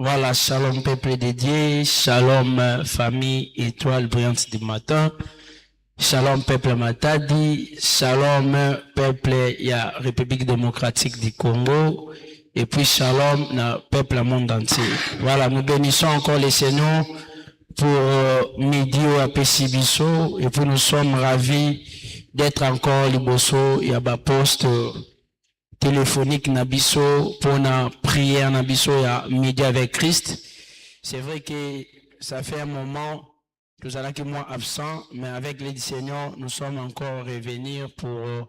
Voilà, shalom peuple dédié, shalom famille étoile brillante du matin, shalom peuple Matadi, shalom peuple ya République démocratique du Congo, et puis shalom na peuple monde entier. Voilà, nous bénissons encore les Seigneurs pour midi à Pessibiso, et puis nous sommes ravis d'être encore liboso et à bas poste téléphonique Nabiso pour la prière Nabiso et midi avec Christ. C'est vrai que ça fait un moment que nous allons que moi absent, mais avec les Seigneur, nous sommes encore revenus pour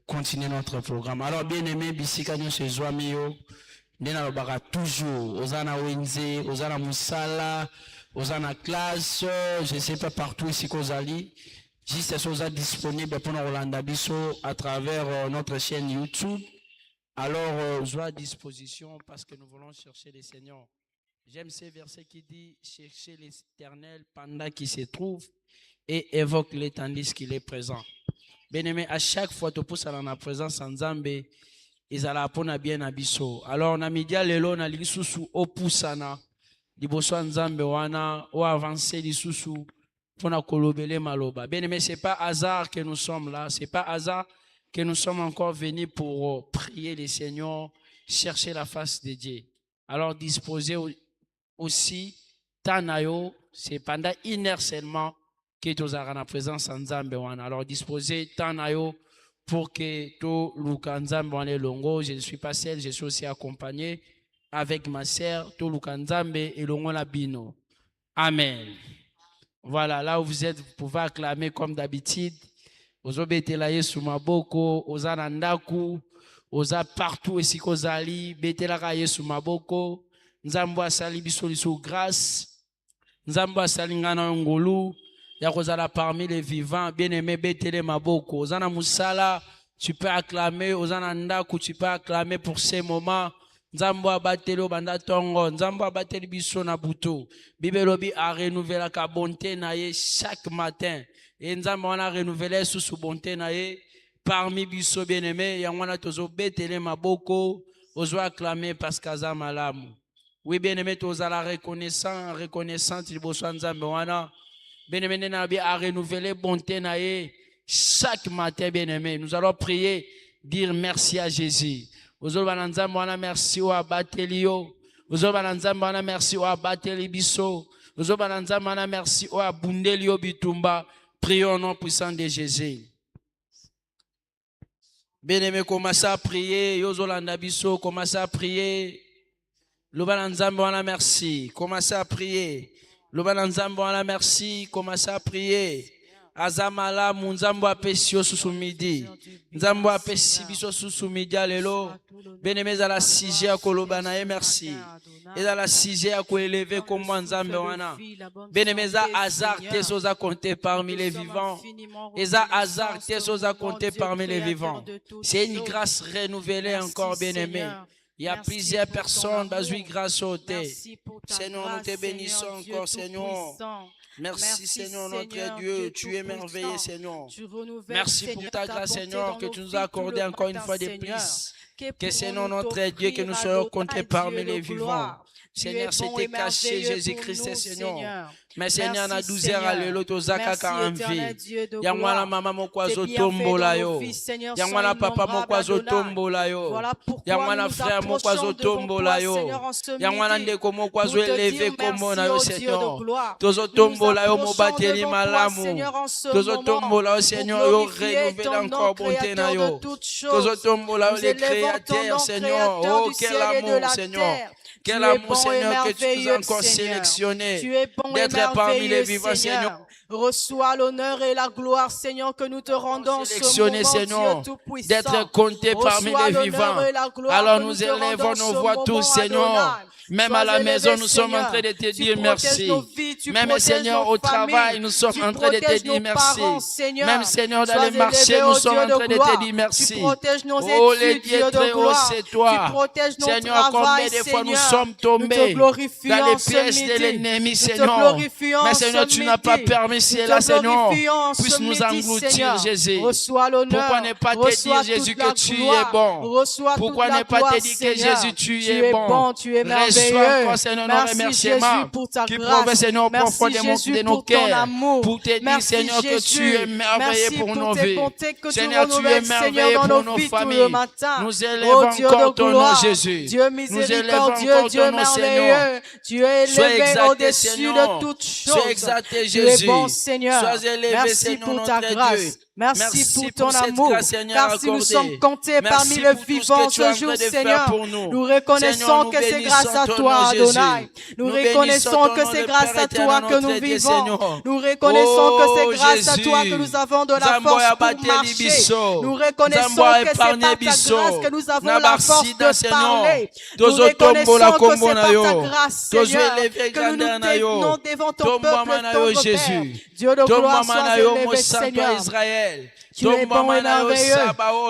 continuer notre programme. Alors, bien aimé, Bissika nous se joamio, nena lobaka toujours, osana wenze, osana musala, osana classe, je sais pas partout ici qu'osali. Juste ça disponible pour nous Rolanda Bisso à travers notre chaîne YouTube. Alors, sois à disposition parce que nous voulons chercher les Seigneurs. J'aime ces versets qui dit chercher l'Éternel pendant qu'il se trouve et évoque-le tandis qu'il est présent. Bien aimé, à chaque fois que tu pousses dans la présence en Zambé, ils allaient apprendre bien à Bisso. Alors, on a mis dia lelo na lisusu opusana liboso en Zambé wana ou avancer lisusu pour na kolobele maloba. Bien aimé, c'est pas hasard que nous sommes là, c'est pas hasard que nous sommes encore venus pour prier les Seigneurs, chercher la face de Dieu. Alors, disposez aussi, Tanayo, c'est pendant une heure seulement que tu as la présence en Zambéwan. Alors, disposez Tanayo pour que tu Lukanzambe longo. Je ne suis pas seul, je suis aussi accompagné avec ma sœur, tu Lukanzambe et longo labino. Amen. Voilà, là où vous êtes, vous pouvez acclamer comme d'habitude. Ozobetela Yesu maboko, ozana ndaku, oza partout ici kozali, betelaka Yesu maboko, nzambo asali biso liso grâce, nzambo asali ngana ngolu, ya kozala parmi les vivants, bien-aimé betele maboko, ozana musala, tu peux acclamer, ozana ndaku, tu peux acclamer pour ces moments, nzambo abateli obanda tongo, nzambo abateli biso na buto, bibelobi a renouveler ka bonté na ye chaque matin. Et nous avons renouvelé sous bonté parmi biso bien-aimés. Et on a toujours bétélé ma boko, ozo acclamé parce qu'aza malamu. Oui bien-aimé, tous à la reconnaissance du besoin nzambe wana. Bien-aimé, n'a bien renouveler bonté chaque matin bien-aimé. Nous allons prier, dire merci à Jésus. Ozo bananzambe wana merci o abatelio. Ozo bananzambe wana merci o abateli biso. Ozo bananzambe wana merci o abundelio bitumba. Prions au nom puissant de Jésus. Bien-aimé, commencez à prier. Yozolanda biso, commencez à prier. Lobananzambe wana merci. Commencez à prier. Lobananzambe wana merci. Commencez à prier. Azamala munzambo apesio susumidi. Nzambo apesi biso susumidi alelo. Bien-aimé, à la sixième à kolobanaye merci. Et à la sixième à élever comme nzambe wana. Bien-aimé, à hasard tes choses à compter parmi les vivants. Et à hasard tes choses à compter parmi les vivants. C'est une grâce renouvelée encore, bien-aimé. Il y a plusieurs personnes qui grâce au thé. Seigneur, nous te bénissons encore, Seigneur. Merci Seigneur notre Dieu, tu es merveilleux Seigneur. Merci pour ta grâce Seigneur que tu nous as accordé encore une fois de plus. Que Seigneur notre Dieu, que nous soyons comptés parmi les vivants. Seigneur, c'était caché Jésus-Christ Seigneur. Mais Seigneur, na 12h à l'eau, zaka en vie. Yangwana mama mokwazo tombola yo. Yangwana papa mokwazo tombola yo. Yangwana frère mokwazo tombola yo. Yangwana ndeko mokwazo élevé comme na yo Seigneur. Tozo tombola yo mobateli malamu. Tozo tombola yo Seigneur yo renouveler encore bonté na yo. Tozo tombola yo les créateurs Seigneur. Oh quel amour Seigneur. Quel amour, Seigneur, que tu nous as encore sélectionné d'être parmi les vivants, Seigneur. Reçois l'honneur et la gloire, Seigneur, que nous te rendons sélectionné, Seigneur, d'être compté parmi les vivants. Alors nous élevons nos voix tous, Seigneur. Même à la maison, nous sommes en train de te dire merci. Même Seigneur, au travail, nous sommes en train de te dire merci. Même Seigneur, dans les marchés, nous sommes en train de te dire merci. Oh, les dieux très haut, c'est toi. Seigneur, combien de fois nous sommes tombés dans les pièges de l'ennemi, Seigneur. Mais Seigneur, tu n'as pas permis, cela, Seigneur, glorifions puisse ce nous midi, engloutir, Seigneur. Jésus. Reçois l'honneur. Pourquoi ne pas te Reçois dire, Jésus, toute la que tu es gloire. bon? Reçois Pourquoi toute la ne pas gloire, te dire que Seigneur. Jésus, tu Tu es es bon? bon, tu es Reçois merveilleux. encore, Seigneur, nos Merci remerciements Jésus pour ta qui grâce. proviennent, Seigneur, Merci profondément Jésus de nos pour ton cœurs. amour. Pour te dire, Merci Seigneur, que Jésus. tu es merveilleux Merci pour nos pour tes vies. bontés que tu Seigneur, tu es renouvelles, Seigneur, merveilleux dans pour nos nos vies tout le familles. matin. Nous Oh élevons Dieu encore de ton nom, gloire, Jésus. Dieu Nous miséricordieux, élevons encore Dieu ton nom, Seigneur. merveilleux. Tu es Sois élevé exalté, au-dessus Seigneur. de toutes Sois choses. exalté, Tu es Jésus. bon, Seigneur. Sois élevé, Merci Seigneur, pour ta notre grâce. Dieu. Merci pour ton cette amour, grâce, Seigneur, car si nous accordée. sommes comptés parmi Merci les pour tout ce vivants que tu es en ce jour, train de faire Seigneur, pour nous. nous reconnaissons Seigneur, nous que c'est bénissons grâce à ton toi, nom, Jésus. Adonai. Nous Nous reconnaissons bénissons que ton c'est nom, grâce Père à éternel, toi que notre nous Dieu, vivons. Seigneur. Nous reconnaissons que c'est grâce à Jésus. toi que nous avons de la Nzambo force ya pour bateli marcher. biso. Nous reconnaissons Nzambo a que c'est épargné par ta biso. grâce que nous avons Na la force baksida, de Seigneur. parler. Nous Tozo reconnaissons tombola que kombo c'est na par yo. ta grâce, Tozo Seigneur, élevé que nous grandeur na yo. tenons devant ton Tomboa peuple, mana ton yo, repère. Jésus. Dieu de Tomboa gloire, sois mana yo, mon élevé, saint Seigneur. Israël. Tu es bon et merveilleux.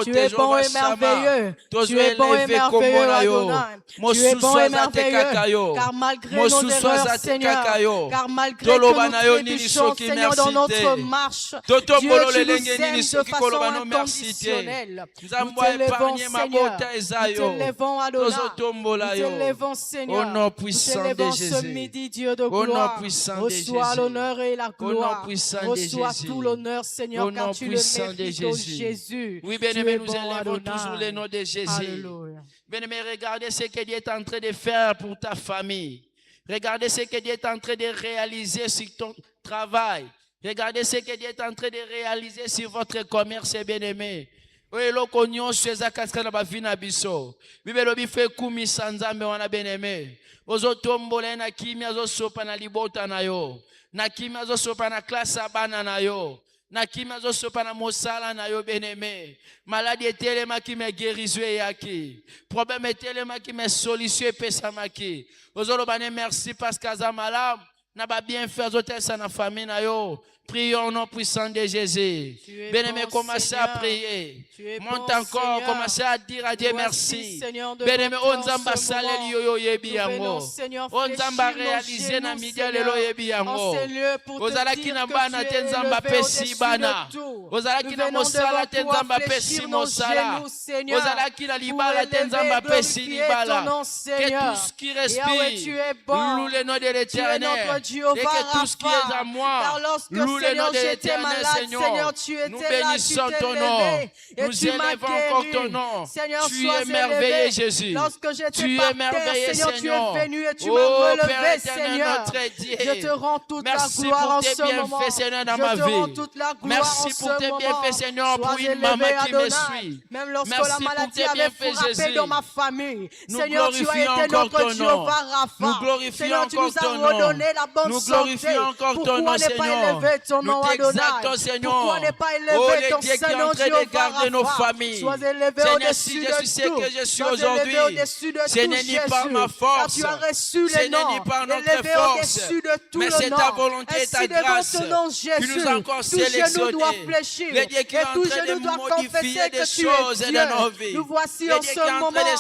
Tu es bon et merveilleux. Tu es bon et merveilleux, Adonai. Tu es bon et merveilleux. Car malgré nos erreurs, Seigneur, car malgré que nous trébuchons, Seigneur, dans notre marche, Dieu, tu nous aimes de façon inconditionnelle. Nous t'élèvons, Seigneur. Nous t'élèvons, Adonai. Nous t'élèvons, Seigneur. Au nom Nous puissant t'élèvons de ce Jésus. midi, Dieu de Au nom gloire. puissant de Reçois Jésus. l'honneur et la Au nom gloire. puissant de Reçois Jésus. tout l'honneur, Seigneur, Au car nom tu le puissant de mérites, oh Jésus. Jésus. Oui, Tu bien-aimés, es nous bon, élevons Adonai. toujours le nom de Jésus. Alléluia. Bien-aimés, regardez ce que Dieu est en train de faire pour ta famille. Regardez ce que Dieu est en train de réaliser sur ton travail. Regardez ce que Dieu est en train de réaliser sur votre commerce, bien-aimés. Oui, loko nyonso ezakatika na bavina biso. Bibelo bife kumi sanzambe wana bien-aimé. Ozotombola na kimia ozosopa na libota na yo. Na kimia ozosopa na klase ya bana na yo. Na kimia ozosopa na mosala na yo bien-aimé. Maladie etelemaki me guérison eyaki. Problème etelemaki me solution epesamaki. Ozoloba ne merci parce qu'aza malade. Na ba bien faire otelisa na famille na yo. Prions au nom puissant de Jésus. Bien-aimé, commencez à prier. Monte encore, commencez à dire à Dieu merci. Bien-aimé, on zamba saleli yo yebi yango. On zamba réaliser na media lelo yebi yango. Ozalaki na bana te nzamba pesi bana. Ozalaki na mosala te nzamba pesi mosala. Ozalaki na libala te nzamba pesi libala. Que tout ce qui respire loue le nom de l'Éternel. Et que tout ce qui est à moi loue le nom de l'Éternel, Seigneur. Nous bénissons ton nom. Nous élevons encore ton nom. Tu es merveilleux, Jésus. Tu es merveilleux, Seigneur. Oh, Père éternel, notre Dieu. Je te rends toute la Merci gloire pour en tes ce moment. bienfaits, Seigneur, dans Je ma te rends vie. toute la gloire Merci en pour ce tes moment. bienfaits, Seigneur, Sois pour une élevé, maman qui me Adonai. suit. Même lorsque Merci la pour maladie tes avait bienfaits, frappé Jésus. dans ma famille. Nous Seigneur, tu as glorifions été encore notre ton Dieu nom. Rafa. Nous glorifions Seigneur, tu encore nous as ton nom. redonné la bonne Nous santé. glorifions encore ton Pourquoi nom, ne pas Seigneur. élever ton Nous nom, Adonai? t'exaltons, Seigneur. Pourquoi ne pas Oh, élever les ton dieux qui Saint-Nom, sont en train Jéhovah de garder nos Rapha? familles. Sois élevé Seigneur, si au-dessus je suis de ce tout. que je suis Sois aujourd'hui, élevé au-dessus de ce tout, n'est ni Jésus. par ma Car force, tu as reçu ce le n'est nom. ni par notre Élevé force, au-dessus de tout mais le c'est nom. ta volonté et ta Ainsi devant grâce ton nom, qui Jésus, nous a encore tout genou sélectionnés. doit fléchir. Les dieux qui Et sont en tout train genou de doit modifier confesser des que tu choses es dans nos Dieu. vies. Nous voici Les en dieux qui ce sont en moment. train de Nous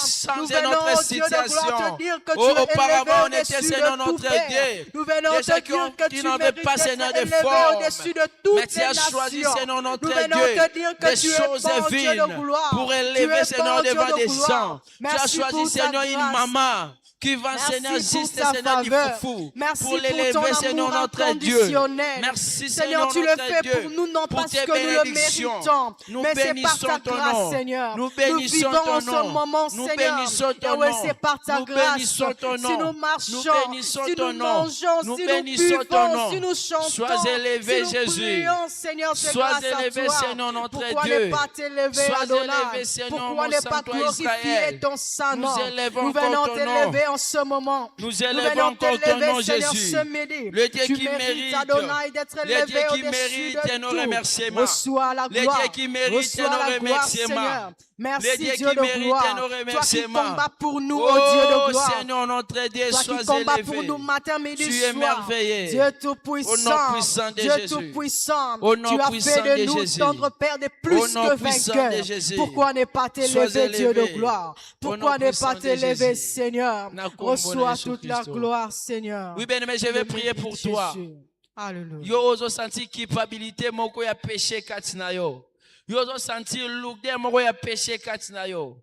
changer venons notre au Dieu de gloire situation. te dire que tu Oh, es auparavant, on élevé était au-dessus Seigneur de tout notre Père. Dieu. Nous venons Des te gens dire que qui tu n'avaient mérites pas, d'être Seigneur, de élevé forme. au-dessus de Mais toutes tu les as choisi, nations. Seigneur, notre Nous venons Dieu, te dire que des tu es choses bon, Dieu de divines gloire. pour Tu élever, es Seigneur, bon, Dieu devant de des gloire. gens. Tu as Merci choisi, pour ta Seigneur, une grâce. maman qui va, Merci Seigneur, pour juste, ta Seigneur, du faveur. foufou. Merci Pour pour ton l'élever, Seigneur, amour notre Dieu. inconditionnel. Merci, Seigneur, Seigneur, tu le notre fais Dieu. pour nous, non Pour parce tes que nous le bénédictions. méritons, Nous mais c'est par bénissons ta ton grâce, nom. Seigneur. Nous bénissons vivons ton en ce nom. moment, Nous Seigneur. bénissons ton Yahweh, nom. c'est par ta Nous grâce. bénissons ton Si nom. nous Nous marchons, bénissons si ton nous nom. mangeons, Nous si nous bénissons ton buvons, nom. si nous chantons, Sois élevé, si nous Jésus. prions, Seigneur, c'est Sois grâce à élevé, toi. Seigneur, notre Pourquoi Dieu. ne pas t'élever, Sois Adonai? élevé, Seigneur, Pourquoi mon ne saint pas toi, glorifier Israël. ton saint Nous nom? élevons Nous venons encore ton nom. t'élever en ce moment. Nous élevons venons encore ton t'élever, nom, Seigneur, Jésus. ce midi. Le Dieu Tu qui mérite, Adonai, d'être le Dieu élevé qui au-dessus mérite de nos tout. remerciements. Reçois la Le gloire. Dieu qui mérite Reçois nos la gloire, remerciements. Seigneur. Merci, Le Dieu Dieu qui de mérite gloire. nos Toi qui remerciements. combats pour nous, oh Dieu de gloire. Seigneur, notre Dieu, Toi qui sois combats élevé. pour nous matin, midi, Tu es soir. merveilleux. Dieu Au tout-puissant. nom puissant de Dieu Jésus. tout-puissant. Au nom Tu as puissant fait de de nous Jésus. tendre Père des Au plus nom que puissant vainqueurs. de Jésus. Pourquoi ne pas Sois t'élever, Dieu de élevé. gloire? Au Pourquoi nom ne puissant pas de t'élever, Jésus. Seigneur? Na kombo na Reçois Jésus toute la Christ. gloire, Seigneur. Oui, bien-aimé, je vais prier pour toi. Jésus. Alléluia. Yo ozo sentir culpabilité moko ya péché katina yo. Yo ozo sentir lourdeur moko ya péché katina yo.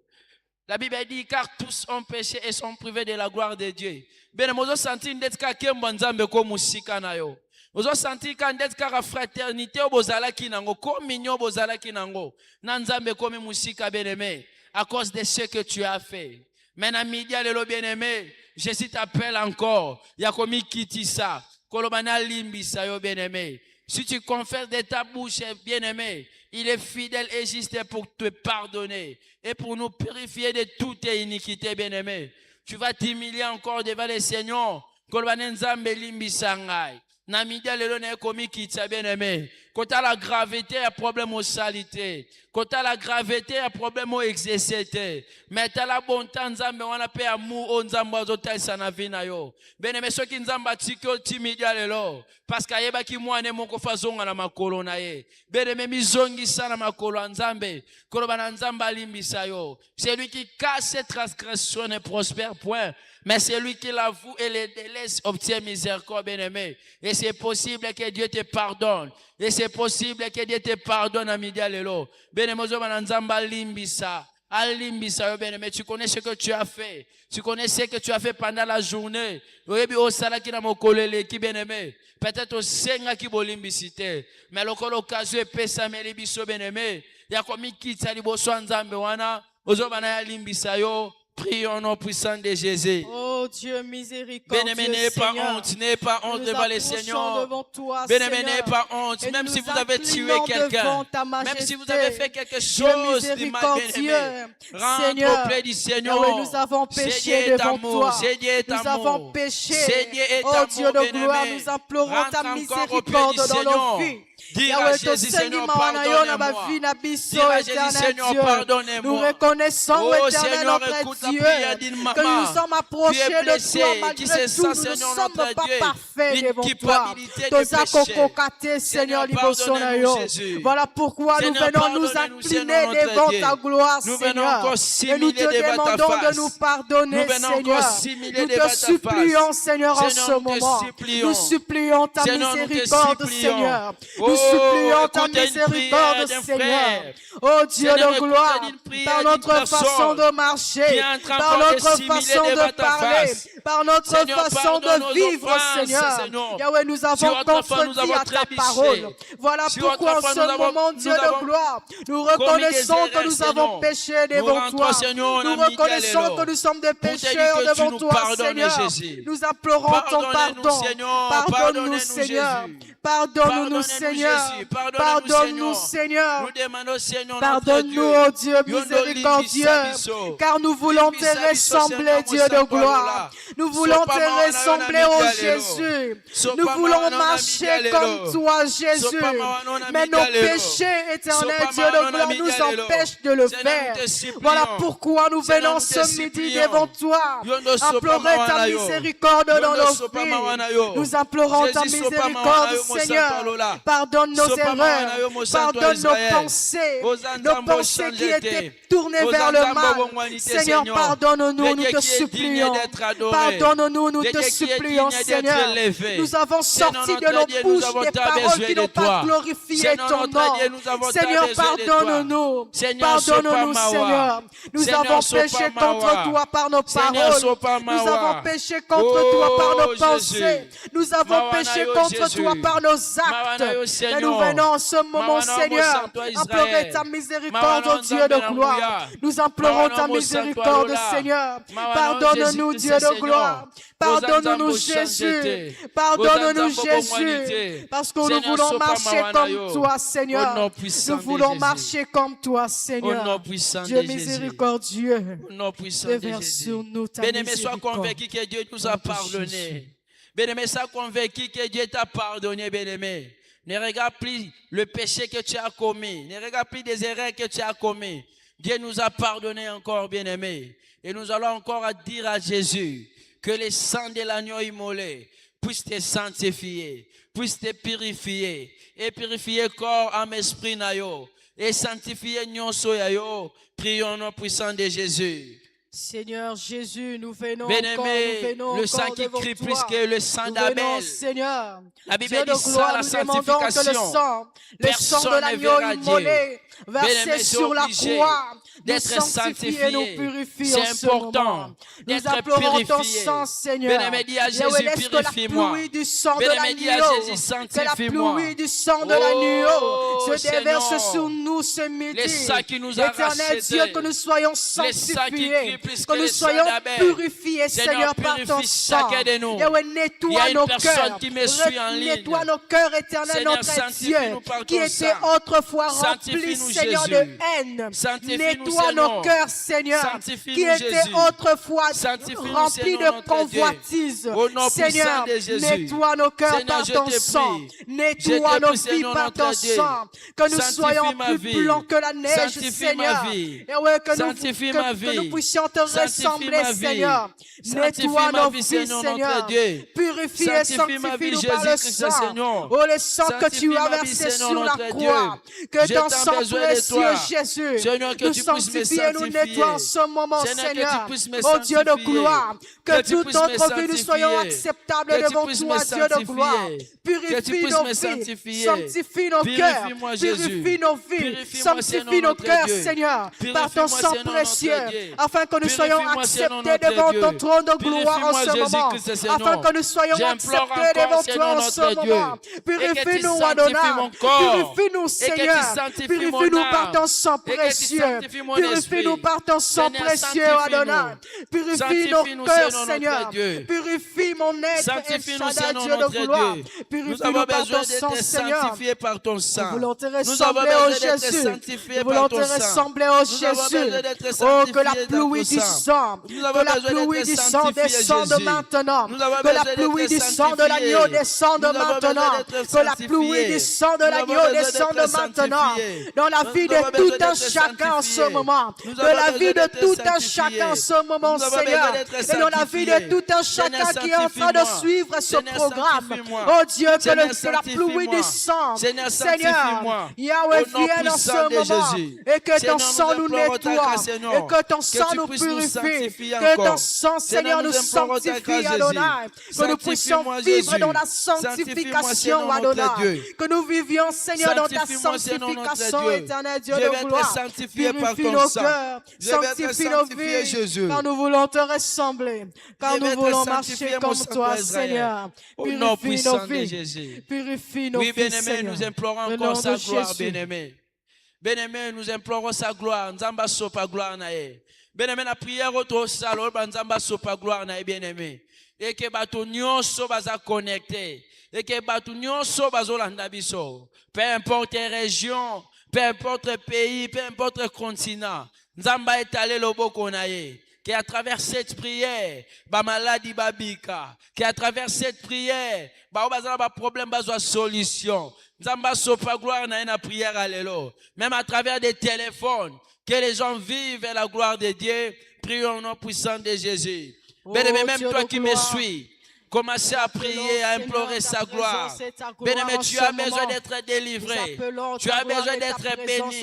La Bible dit car tous ont péché et sont privés de la gloire de Dieu. Ben mozo sentir ndet ka kembo nzambe ko musika na yo. Ozo sentir ka ndet ka fraternité obozala kinango communion obozala kinango. Na nzambe ko musika bien-aimé à cause de ce que tu as fait. Maintenant midi lelo bien-aimé, Jésus t'appelle encore. Ya komi kitisa. Kolobana limbisa yo bien-aimé. Si tu confesses de ta bouche, bien-aimé, il est fidèle et juste pour te pardonner et pour nous purifier de toute iniquité, bien-aimé. Tu vas t'humilier encore devant le Seigneur. Kolobana nzambe limbisa ngai. Na midi lelo na komi kitisa bien-aimé. Quand tu as la gravité, il y a problème aux saletés. Quand tu as la gravité, il y a problème aux excès. Mais tu as la bonté, nzambe wana pe amour o nzambe azotalisa na vie na yo. Bien-aimé, ceux qui nzambe atiki timidi lelo parce que ayeba ki mwana moko fazonga na makolo na ye. Bien-aimé, mizongisa na makolo nzambe. Koloba na nzambe alimbisa yo. C'est lui qui casse ses transgressions ne prospère point. Mais c'est lui qui l'avoue et les délaisse obtient miséricorde, bien-aimé. Et c'est possible que Dieu te pardonne. Et c'est possible que Dieu te pardonne à midi lelo. Bien-aimé, nzamba limbisa. Alimbisa, bien-aimé, tu connais ce que tu as fait. Tu connais ce que tu as fait pendant la journée. Peut-être au senga qui bolimbisite. Mais l'occasion est pesameli biso, bien-aimé. Il y a comme qui t'a dit bosso nzambe wana. Ozobana limbisa yo. Prions au nom puissant de Jésus. Oh Dieu miséricordieux, Bien-aimé, n'ayez pas honte, n'ayez pas honte devant le Seigneur. Bien-aimé, n'ayez pas honte, même si vous avez tué quelqu'un, même si vous avez fait quelque chose de mal, bien-aimé, rentre auprès du Seigneur. Nous avons péché devant toi. Nous avons péché. Oh Dieu de gloire, nous implorons ta miséricorde dans nos vies. Dis à Jésus, Seigneur, pardonne-moi. Dis à Jésus, Seigneur, pardonnez-moi. Nous reconnaissons, éternel notre Dieu, que nous sommes approchés de toi malgré tout. Nous ne sommes pas parfaits devant toi. Seigneur, voilà pourquoi nous venons nous incliner devant ta gloire, Seigneur. Et nous te demandons de nous pardonner, Seigneur. Nous te supplions, Seigneur, en ce moment. Nous supplions ta miséricorde, Seigneur. Nous supplions ta miséricorde, Seigneur. Oh Dieu de gloire, par notre façon de marcher, par notre façon de parler, par notre façon de vivre, Seigneur. Yahweh, nous avons contredit à ta parole. Voilà pourquoi en ce moment, Dieu de gloire, nous reconnaissons que nous avons péché devant toi. Nous reconnaissons que nous sommes des pécheurs devant toi, Seigneur. Nous implorons ton pardon. Pardonne-nous, Seigneur. Pardonne-nous, Seigneur. Pardonne-nous, Seigneur. Pardonne-nous, oh Dieu miséricordieux, car nous voulons te ressembler, Dieu de gloire. Nous voulons te ressembler, oh Jésus. Nous voulons marcher comme toi, Jésus. Mais nos péchés, éternel Dieu de gloire, nous empêchent de le faire. Voilà pourquoi nous venons ce midi devant toi, implorer ta miséricorde dans nos vies. Nous implorons ta miséricorde, Seigneur. Pardonne nos erreurs, pardonne nos pensées qui étaient tournées vers le mal. Seigneur, pardonne-nous, nous te supplions. Pardonne-nous, nous te supplions, Seigneur. Nous avons sorti de nos bouches des paroles qui n'ont pas glorifié ton nom. Seigneur, pardonne-nous. Pardonne-nous, Seigneur. Nous avons péché contre toi par nos paroles. Nous avons péché contre toi par nos pensées. Nous avons péché contre toi par nos actes. Et nous venons en ce moment, Seigneur, implorer ta miséricorde, oh Dieu de gloire. Nous implorons ta miséricorde, Seigneur. Pardonne-nous, Dieu de gloire. Pardonne-nous, Jésus. Pardonne-nous, Jésus. Parce que nous voulons marcher comme toi, Seigneur. Nous voulons marcher comme toi, Seigneur. Dieu miséricordieux, déverse sur nous ta miséricorde. Bien-aimé, sois convaincu que Dieu nous a pardonné. Bien-aimé, sois convaincu que Dieu t'a pardonné, bien-aimé. Ne regarde plus le péché que tu as commis. Ne regarde plus des erreurs que tu as commis. Dieu nous a pardonné encore, bien-aimé. Et nous allons encore dire à Jésus que le sang de l'agneau immolé puisse te sanctifier, puisse te purifier, et purifier corps, âme, esprit, nayo, et sanctifier nyonso yayo. Prions au nom puissant de Jésus. Seigneur Jésus, nous venons Bien-aimé, le sang qui crie plus que le sang d'Abel. Seigneur, La Bible Dieu dit de ça, gloire, la nous demandons que le sanctification. sang de l'agneau immolé, versé sur la croix, d'être sanctifié, nous purifie. c'est important d'être purifié. Bien-aimé, dis à Jésus, purifie-moi. Bien-aimé, dis à Jésus, sanctifie-moi. Que la pluie du sang de l'agneau se déverse sur nous ce midi. Les sang qui nous a Éternel Dieu, que nous soyons sanctifiés, que nous soyons purifiés, Seigneur, par ton sang. Yahweh, nettoie nos cœurs. Nettoie nos cœurs, éternel, notre Dieu, qui était autrefois rempli, Seigneur, de haine. Nettoie nos cœurs, Seigneur, qui étaient autrefois remplis de convoitise. Seigneur, nettoie nos cœurs par ton sang. Nettoie nos vies par ton sang. Que nous soyons plus blancs que la neige, Seigneur. Et que nous puissions te ressembler, Seigneur. Nettoie nos vies, Seigneur. Purifie et sanctifie-nous par le sang. Oh, le sang que tu as versé sur la croix. Que ton sang précieux, Jésus, nous sanctifie et nous nettoie en ce moment, Seigneur. Oh Dieu de gloire, que toute notre vie nous soyons acceptables devant toi, Dieu de gloire. Purifie nos vies, sanctifie nos cœurs, purifie nos vies, sanctifie nos cœurs, Seigneur, par ton sang précieux, afin que nous soyons acceptés devant ton trône de gloire en ce moment, afin que nous soyons acceptés devant toi en ce moment. Purifie-nous, Adonai, purifie-nous, Seigneur, purifie-nous par ton sang précieux, purifie-nous par ton sang précieux, Adonai, purifie nos cœurs, Seigneur, purifie mon être, El Shaddai, Dieu de gloire, purifie-nous par ton sang, Seigneur. Nous voulons te ressembler au Jésus, nous voulons te ressembler au Jésus. Oh, que la pluie du sang, que la pluie du sang descende maintenant, que la pluie du sang de l'agneau descende maintenant, que la pluie du sang de l'agneau descende maintenant dans la vie de tout un chacun en ce moment, de la vie de tout un chacun en ce moment, Seigneur, et dans la vie de tout un chacun qui est en train de suivre ce programme. Oh Dieu, que la pluie du sang, Seigneur, Yahweh, vienne en ce moment et que ton sang nous nettoie et que ton sang nous purifie, que ton sang, Seigneur, nous sanctifie, Adonai, que nous puissions vivre dans la sanctification, Adonai, que nous vivions, Seigneur, dans ta sanctification, éternel Dieu de gloire. Purifie nos cœurs, sanctifie nos vies, car nous voulons te ressembler, car nous voulons marcher comme toi, Seigneur. Purifie nos vies, purifie nos vies, bien-aimé, nous implorons encore sa gloire, bien-aimé. Bien-aimé, nous implorons sa gloire. Nzamba sopa gloire na ye. Bien-aimé, la prière auto salo, nzamba sopa gloire na ye, bien-aimé. Et que bato nyonso baza connecté. Et que bato nyonso bazolanda biso. Peu importe région, peu importe pays, peu importe continent. Nzamba étalé loboko na ye. Qu'à travers cette prière, ba maladie babika. Qu'à travers cette prière, ba bazala ba problème bazwa solution. Nzamba sopa gloire na une prière alléluia. Même à travers des téléphones, que les gens vivent la gloire de Dieu. Prions au nom puissant de Jésus. Bien-aimé, même toi qui me suis, commencez à prier, à implorer sa gloire. Bien-aimé, tu as besoin d'être délivré. Tu as besoin d'être béni.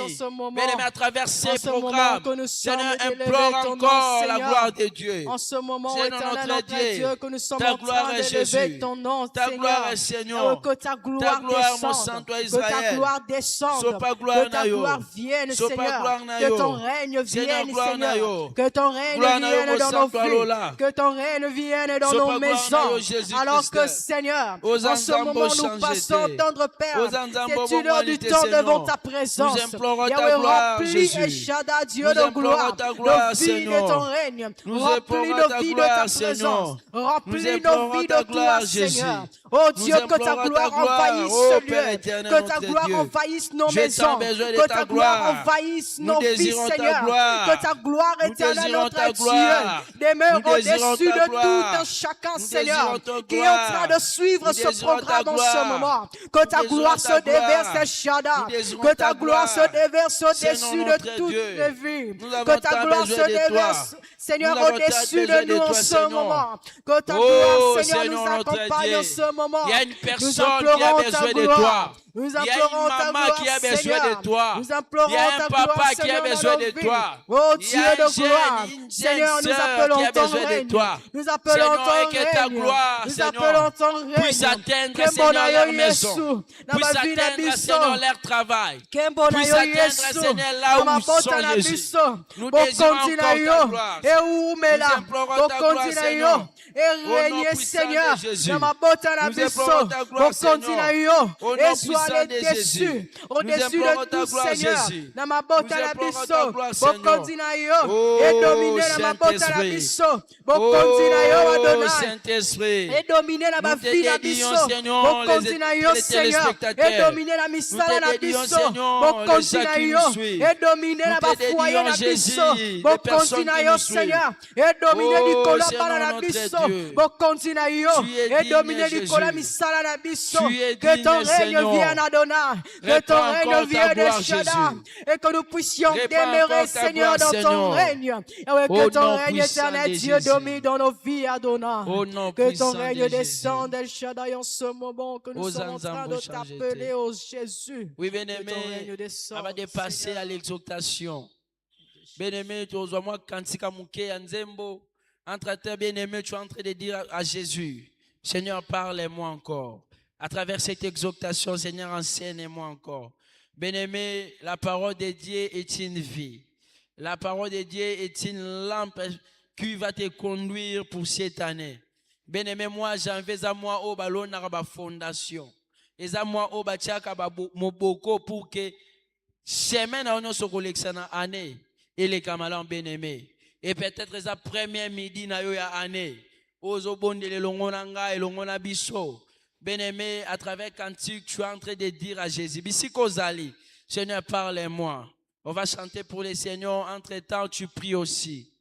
Bien-aimé, à travers ces programmes, Seigneur, implore encore la gloire de Dieu. En ce moment, éternel notre Dieu, que nous sommes ta en gloire train est d'élever Jésus. ton nom, Ta gloire Seigneur. est Seigneur. Que ta Ta gloire gloire, mon descende. sang, toi Que ta Israël. gloire descende. Sopa Que gloire ta na yo. gloire vienne, Sopa Seigneur. gloire na Que yo. ton règne Seigneur, vienne, gloire na Seigneur. yo. Que ton règne Gloire na yo, vienne dans mon nos sang, toi, Lola. vies. Que ton règne vienne dans Sopa nos gloire na yo, maisons. Jésus Alors que, Christ. Seigneur, Aux en ce ensembles moment, nous changés. passons, tendre Père, Aux ensembles c'est une heure du humanité, temps Seigneur. devant ta présence. Nous implorons ta Yahweh, gloire, remplis Jésus. El Shaddai, Dieu Nous de implorons gloire, ta gloire, nos vies de Seigneur. ton règne. Nous Remplis implorons nos ta vies de gloire, ta Seigneur. présence. Nous Remplis nos implorons vies ta de gloire, toi, Jésus. Seigneur. Oh Nous Dieu, que ta implorons gloire ta gloire, envahisse ô ce Père lieu. éternel, Que ta notre gloire Dieu. envahisse nos J'ai maisons. tant besoin de Que ta ta gloire gloire. envahisse Nous nos vies, désirons ta Seigneur. gloire. Que ta gloire Nous éternelle, désirons ta notre gloire. Dieu, demeure Nous désirons au-dessus ta de gloire. tout un chacun, Nous Seigneur, désirons ta qui est en gloire. train de suivre Nous ce désirons ta programme en ce gloire. moment. Que ta Nous gloire désirons se ta gloire. déverse, El Shaddai. Nous désirons Que ta ta gloire se gloire. déverse au-dessus Seigneur, de notre toutes Dieu. les vies. Nous avons Que ta tant gloire besoin se de toi. déverse, Seigneur, Nous avons au-dessus tant besoin de nous de en toi, ce Seigneur. moment. Que ta Oh, gloire, Seigneur, Seigneur, nous notre accompagne Dieu. en ce moment. Il y a une Nous personne qui a implorons ta besoin de gloire. toi. Nous Il y a implorons une ta maman gloire, qui a besoin Seigneur. de toi. Nous implorons Il y a un ta papa gloire, qui a Seigneur, besoin dans de nos vies. toi. Oh Il y Dieu a de gloire, une jeune Seigneur, nous sœur appelons qui a ton besoin de règne. toi. Nous appelons Seigneur, ton et que ta règne. gloire, Nous Seigneur, appelons ton puisse règne. atteindre, Seigneur, leur maison. Puisse atteindre, Seigneur, leur travail. Puisse atteindre, Seigneur, là où ils sont, Jésus. Nous désirons encore ta gloire. Nous implorons ta gloire, Seigneur. Et régner, Seigneur, dans ma botte à la biso, au continent, et sois dessus, au-dessus de tout, Seigneur, dans ma botte à la biso, au continent, et dominer dans ma botte à la biso, au continent, Adonai, et dominer dans ma vie à la biso, au continent, Seigneur, et dominer la missale à la biso, au continent, et dominer dans ma foyer à la biso, au continent, Seigneur, et dominer du colombe à la biso. Bon continue et dominer du colamisala la biso. Que ton règne vienne, Adonai. Que ton règne vienne de Shaddai. Et que nous puissions demeurer, Seigneur, dans ton règne. Et que ton règne éternel, Dieu, domine dans nos vies, Adonai. Que ton règne descende, El Shaddai, en ce moment que nous sommes en train de t'appeler, au Jésus. Oui, bien-aimé, avant de passer à l'exaltation. Bien-aimé, tu vois moi, Kantika Mouké, Anzembo. Entre-temps, bien-aimé, tu es en train de dire à Jésus, Seigneur, parle-moi encore. À travers cette exaltation, Seigneur, enseigne-moi encore. Bien-aimé, la parole de Dieu est une vie. La parole de Dieu est une lampe qui va te conduire pour cette année. Bien-aimé, moi, j'envie à moi au ballon à la fondation. Et à moi au bachaka moboko pour que semaine à notre collection année et les camarades bien-aimés. Et peut-être la première midi na yo ya année. Ozo bondele longonanga et longona biso. Bien-aimé, à travers cantique, tu es en train de dire à Jésus, Bisi Kozali, Seigneur, parle-moi. On va chanter pour les Seigneurs. Entre-temps, tu pries aussi.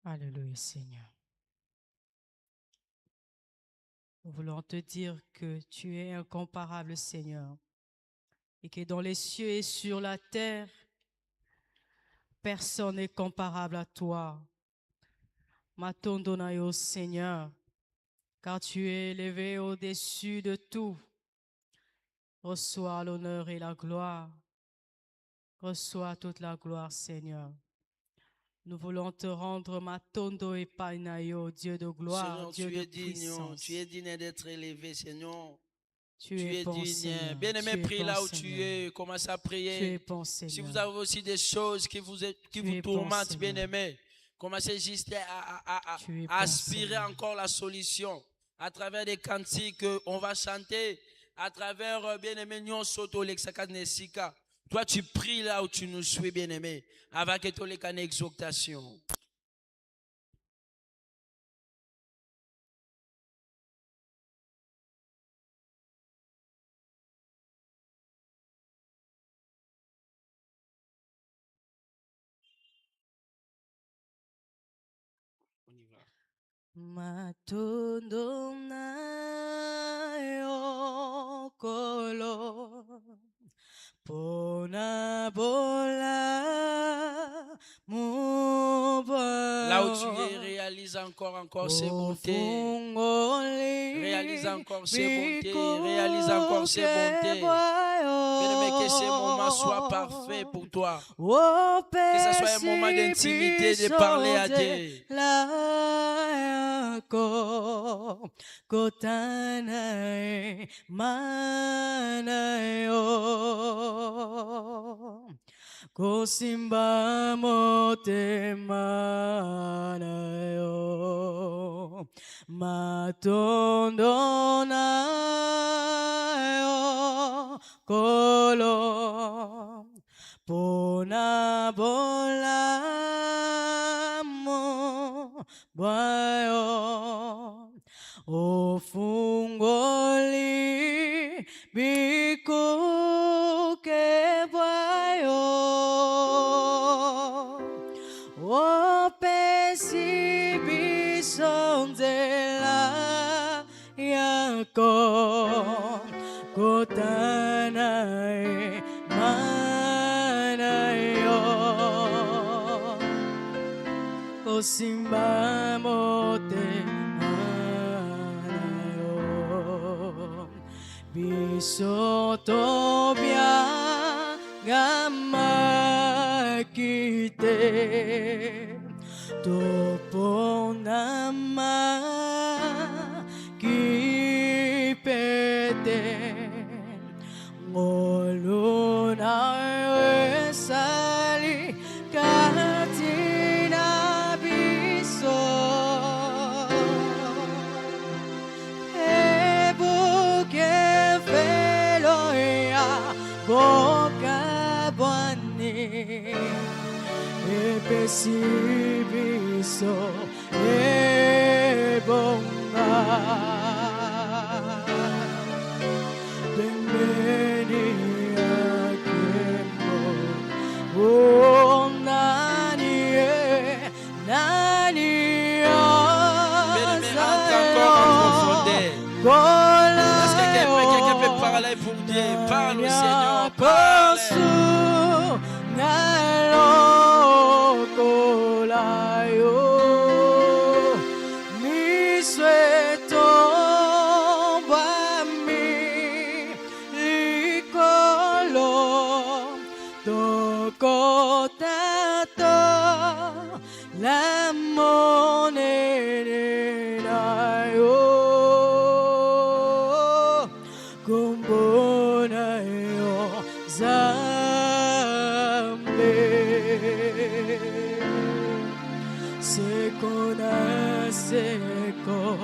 Alléluia, Seigneur. Nous voulons te dire que tu es incomparable, Seigneur. Et que dans les cieux et sur la terre, personne n'est comparable à toi. Matondonayo, Seigneur, car tu es élevé au-dessus de tout. Reçois l'honneur et la gloire. Reçois toute la gloire, Seigneur. Nous voulons te rendre Matondo et Painayo, Dieu de gloire, Seigneur, Dieu de puissance. Tu es digne d'être élevé, Seigneur. Tu es bon, digne. Bien-aimé, prie là où tu es. Commence à prier. Tu es bon, Seigneur. Si vous avez aussi des choses qui vous tourmentent, bien-aimé, commencez juste à aspirer encore la solution. À travers des cantiques qu'on va chanter, à travers, bien-aimé, Nyon Soto Lexakat Nesika. Toi, tu pries là où tu nous suis, bien-aimé, avec tous les canaux d'exaltation. Matondo na yo kolo pona bola muba. Là où tu es, réalise encore ses bontés. Réalise encore ses bontés. Réalise encore ses bontés. Bien-aimé, que ce moment soit parfait pour toi. Que ce soit un moment d'intimité, de parler à Dieu. Kotanae manayo kosimba mote manayo matondo nayo kolo pona bolamo bayo ofungoli bikuke bayo opesi bisonzela yako kotanae manayo kosimba mote manayo Isoto biagammakite Topo nama kipete Ngolo na esali katina biso Ebuke feloya boka bwani Epesibiso ebonga Bembeni akembo Oh nani Est-ce que quelqu'un peut parler pour Dieu? Parle au Seigneur, parle. La monnaie yo kumbona yo zambe sekona seko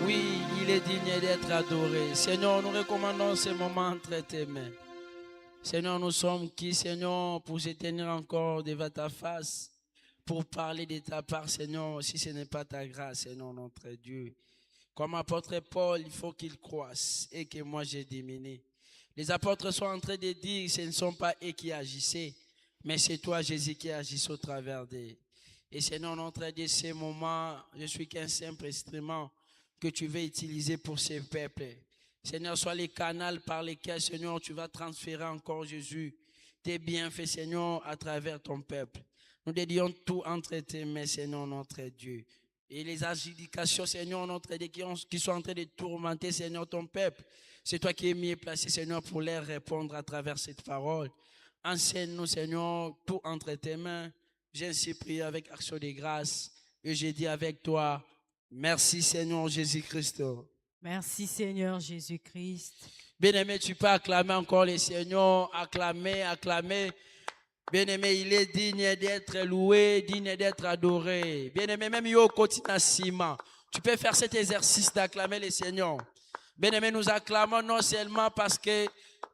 Oui, il est digne d'être adoré. Seigneur, nous recommandons ce moment entre tes mains. Seigneur, nous sommes qui, Seigneur, pour se tenir encore devant ta face, pour parler de ta part, Seigneur, si ce n'est pas ta grâce, Seigneur, notre Dieu. Comme apôtre Paul, il faut qu'il croisse et que moi je diminue. Les apôtres sont en train de dire, ce ne sont pas eux qui agissaient, mais c'est toi, Jésus, qui agissent au travers d'eux. Et Seigneur, notre Dieu, ces moments, je suis qu'un simple instrument que tu veux utiliser pour ces peuples. Seigneur, sois les canaux par lesquels, Seigneur, tu vas transférer encore, Jésus, tes bienfaits, Seigneur, à travers ton peuple. Nous dédions tout entre tes mains, Seigneur, notre Dieu. Et les adjudications, Seigneur, notre Dieu, qui sont en train de tourmenter, Seigneur, ton peuple, c'est toi qui es mis et placé, Seigneur, pour leur répondre à travers cette parole. Enseigne-nous, Seigneur, tout entre tes mains. J'ai ainsi prié avec action de grâce et j'ai dit avec toi, merci, Seigneur Jésus-Christ. Merci Seigneur Jésus-Christ. Bien-aimé, tu peux acclamer encore le Seigneur, acclamer, acclamer. Bien-aimé, il est digne d'être loué, digne d'être adoré. Bien-aimé, même yo quotidien ciment. Tu peux faire cet exercice d'acclamer le Seigneur. Bien-aimé, nous acclamons non seulement parce que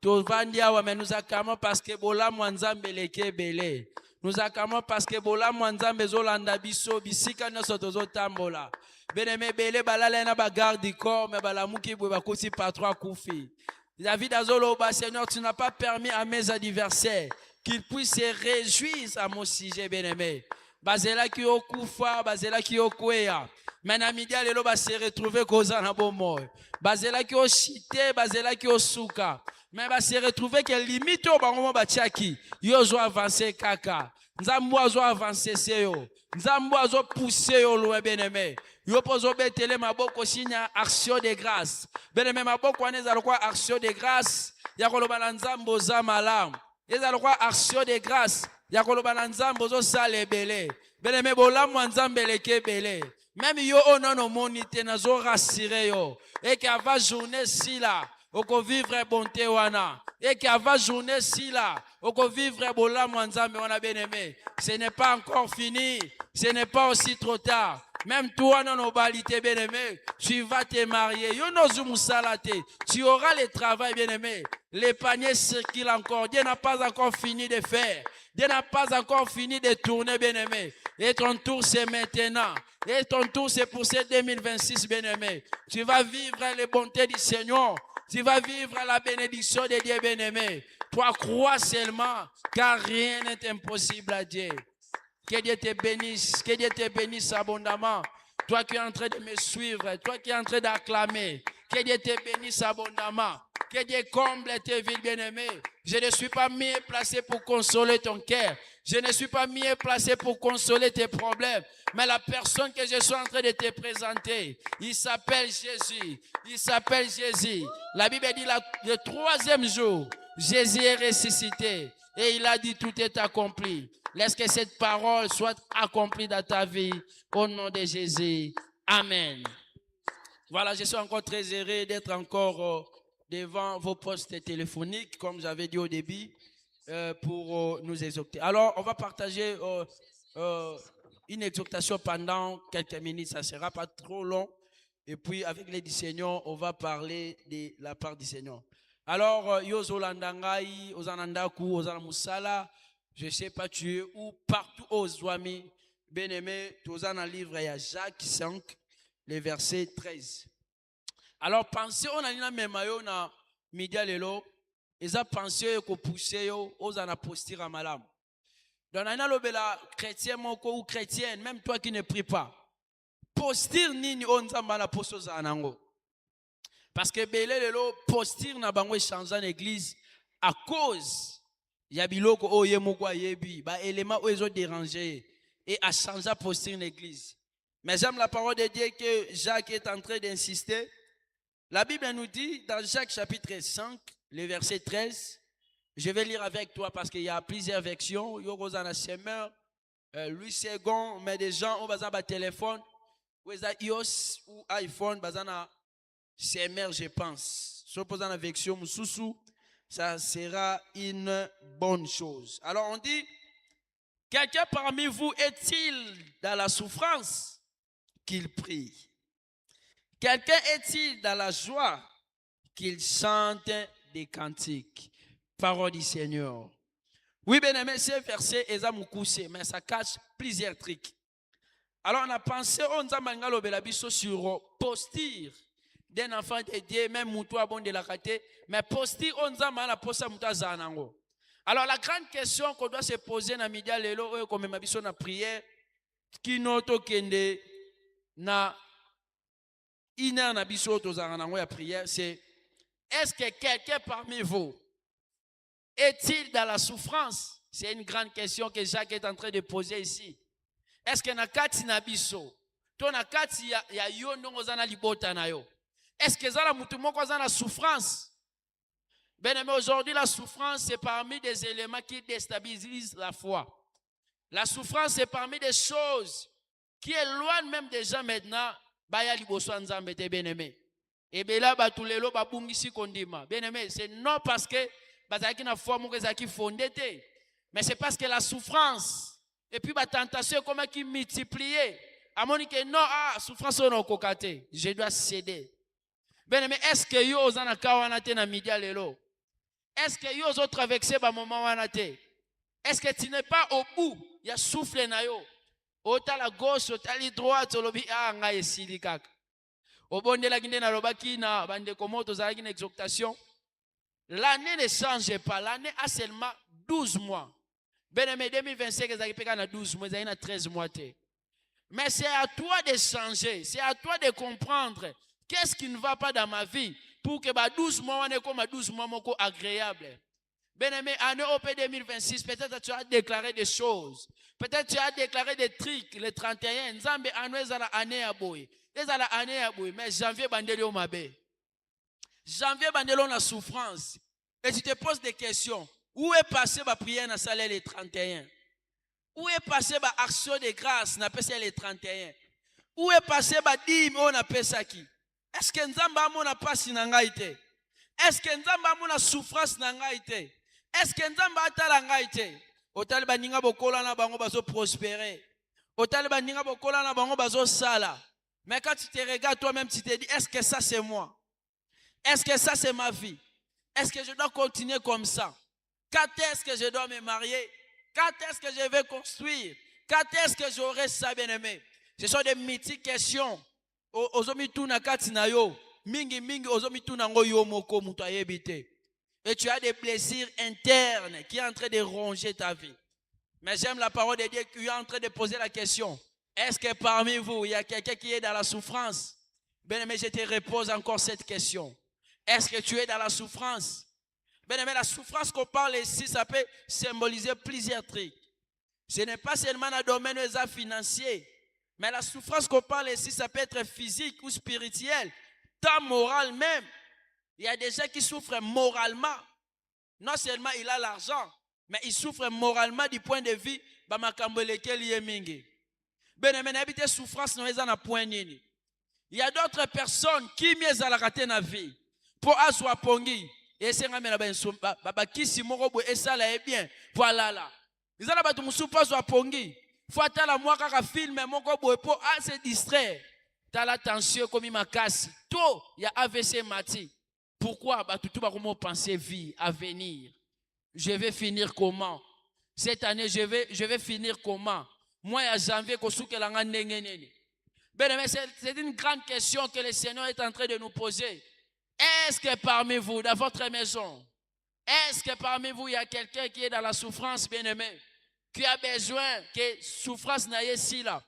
mais nous acclamons parce que bola mwanzambe leke belé. Nous acclamons parce que bola mwanzambe zolanda biso bisika nyoso tozo tambola. Bien-aimé, belé balala na bagarde du corps mais balamuki bwe bakosi patron koufi. David azoloba, Seigneur, tu n'as pas permis à mes adversaires qu'ils puissent se réjouir à mon sujet, bien-aimé. Bazela ki okufa, bazela ki okwea. Maintenant midi lelo ba se retrouver koza na bomo. Bazela ki oshite, bazela ki osuka. Mais ba se retrouver que limite au bango ba tiaki. Yo zo avancer kaka. Nzambo azo avancer seyo. Nzambo azo pousser yo loin, bien-aimé. Yo pozo betele maboko sinya action de grâce. Bien-aimé, maboko aneza lokwa action de grâce. Ya koloba na nzambo za malamu. Eza lokwa action de grâce. Ya koloba na nzambo zo sale belé. Bien-aimé, bolamu nzambe leke belé. Même yo onono monite na zo rassurer yo. Et qu'ava journée si là, oko vivre bonté wana. Et qu'ava journée si là, oko vivre bolamu nzambe wana, bien-aimé. Ce n'est pas encore fini. Ce n'est pas aussi trop tard. Même toi, non, nobalité, bien-aimé, tu vas te marier. Tu auras le travail, bien-aimé. Les paniers circulent encore. Dieu n'a pas encore fini de faire. Dieu n'a pas encore fini de tourner, bien-aimé. Et ton tour, c'est maintenant. Et ton tour, c'est pour ce 2026, bien-aimé. Tu vas vivre les bontés du Seigneur. Tu vas vivre la bénédiction de Dieu, bien-aimé. Toi, crois seulement, car rien n'est impossible à Dieu. Que Dieu te bénisse abondamment. Toi qui es en train de me suivre, toi qui es en train d'acclamer, que Dieu te bénisse abondamment. Que Dieu comble tes vies, bien-aimés. Je ne suis pas mieux placé pour consoler ton cœur. Je ne suis pas mieux placé pour consoler tes problèmes. Mais la personne que je suis en train de te présenter, il s'appelle Jésus. Il s'appelle Jésus. La Bible dit le 3e jour, Jésus est ressuscité. Et il a dit tout est accompli. Laisse que cette parole soit accomplie dans ta vie. Au nom de Jésus. Amen. Voilà, je suis encore très heureux d'être encore devant vos postes téléphoniques, comme j'avais dit au début, pour nous exhorter. Alors, on va partager une exhortation pendant quelques minutes, ça ne sera pas trop long. Et puis, avec les du Seigneur, on va parler de la part du Seigneur. Alors, Yozo Landangai, Ozanandaku, Ozanamusala, je ne sais pas tu es où, partout aux Zouami, bien-aimé, tu as un livre, il y a Jacques 5, le verset 13. Alors, pensez, on a une même na media lelo, ils ont pensé que pousser aux ana postir à malam. Donc, on a l'obéla chrétien ou chrétienne, même toi qui ne prie pas. Postir nini on zamba na posto za anango. Parce que belé lelo postir na bango changer l'église à cause ya biloko o yemoko yebi ba élément o ezo déranger et à changer postir l'église. Mais j'aime la parole de Dieu que Jacques est en train d'insister. La Bible nous dit dans Jacques chapitre 5, le verset 13, je vais lire avec toi parce qu'il y a plusieurs versions. Il y a Semer, Louis II, mais des gens ont besoin de téléphone, ou iOS ou iPhone, besoin de Semer, je pense. Si on pose la version Moussoussou, ça sera une bonne chose. Alors on dit, quelqu'un parmi vous est-il dans la souffrance qu'il prie? Quelqu'un est-il dans la joie qu'il chante des cantiques? Parole du Seigneur. Oui, bien aimé, ce verset est moukousé, mais ça cache plusieurs trucs. Alors on a pensé, on a sur postir d'un enfant de Dieu, même moutoua bon de la raté, mais postir on a la posa moutoua zanango. Alors la grande question qu'on doit se poser dans media lelo, comme ma biso na prière, qui noto kende na ina na biso to zanango ya prière, c'est est-ce que quelqu'un parmi vous est-il dans la souffrance? C'est une grande question que Jacques est en train de poser ici. Est-ce que na kati na biso to na kati ya yo ndongo zana libota na yo? Est-ce que zala mutu moko zana souffrance? Ben mais aujourd'hui la souffrance c'est parmi des éléments qui déstabilisent la foi. La souffrance c'est parmi des choses qui éloignent même des gens maintenant baya liboso nzambe te bien-aimé. Et bien là batulelo babungisi kondima. Bien-aimé, c'est non parce que bazaki na foi moko ezaki fondé te, mais c'est parce que la souffrance et puis la tentation comment qui multiplier. À mon que non souffrance on kokate, je dois céder. Bien-aimé, est-ce que yo ozana kawana te na media lelo? Est-ce que yo ozo traverser ba moment wana te? Est-ce que tu n'es pas au bout? Il y a souffle na yo. Ota la gauche, ota la droite, olobi nga esili kaka. Obondela kinde na lobaki na bande komoto zalaki na exhortation. L'année ne change pas. L'année a seulement 12 mois. Bien-aimé, 2025, ils ont 12 mois, ils ont 13 mois. Mais c'est à toi de changer. C'est à toi de comprendre qu'est-ce qui ne va pas dans ma vie pour que 12 mois, on est comme 12 mois agréable. Bien-aimé, année OP 2026, peut-être tu as déclaré des choses. Peut-être tu as déclaré des trucs, le 31. Nzambe année zala année à boy. Ezala année à boy. Mais janvier, bandeli au mabé. Janvier, bandeli la souffrance. Et tu te poses des questions. Où est passé ma prière dans salaire les 31? Où est passé ma action de grâce dans les 31? Où est passé ma dîme on appelle ça qui? Est-ce que Nzamba n'a pas si nangaïté? Est-ce que Nzamba n'a souffrance nangaïté? Est-ce que Nzamba a nangaïté? Otal baninga bokola na bango bazo prospérer. Otal baninga bokola na bango bazo sala. Mais quand tu te regardes toi-même, tu te dis, est-ce que ça c'est moi? Est-ce que ça c'est ma vie? Est-ce que je dois continuer comme ça? Quand est-ce que je dois me marier? Quand est-ce que je vais construire? Quand est-ce que j'aurai ça, bien-aimé? Ce sont des mythiques questions. Ozomituna katinayo. Mingi mingi ozomituna ngoyo moko muto ayebite. Et tu as des plaisirs internes qui sont en train de ronger ta vie. Mais j'aime la parole de Dieu qui est en train de poser la question. Est-ce que parmi vous, il y a quelqu'un qui est dans la souffrance? Bien-aimé, je te repose encore cette question. Est-ce que tu es dans la souffrance? Bien-aimé, la souffrance qu'on parle ici, ça peut symboliser plusieurs trucs. Ce n'est pas seulement dans le domaine financier, mais la souffrance qu'on parle ici, ça peut être physique ou spirituelle, tant moral même. Il y a des gens qui souffrent moralement. Non seulement il a l'argent, mais il souffre moralement du point de vue de makambo lequel il est mingi. Bien-aimé, n'habite souffrance dans les point nini. Il y a d'autres personnes qui mieux à la rater na vie pour aswa pongi et c'est nga mena ba kisi moko bo esala e bien voilà là. Ils ont battu musu pas aswa pongi. Faut attendre moi kaka film moko bo pour se distraire. T'as la tension comme ma casse. Tout il y a AVC mati. Pourquoi battu tout ba comment penser vie avenir. Je vais finir comment? Cette année je vais finir comment? Moi à janvier ko soukelanga ndenge nene. Bien, c'est une grande question que le Seigneur est en train de nous poser. Est-ce que parmi vous, dans votre maison, est-ce que parmi vous, il y a quelqu'un qui est dans la souffrance, bien-aimé, qui a besoin que souffrance n'aille ici là?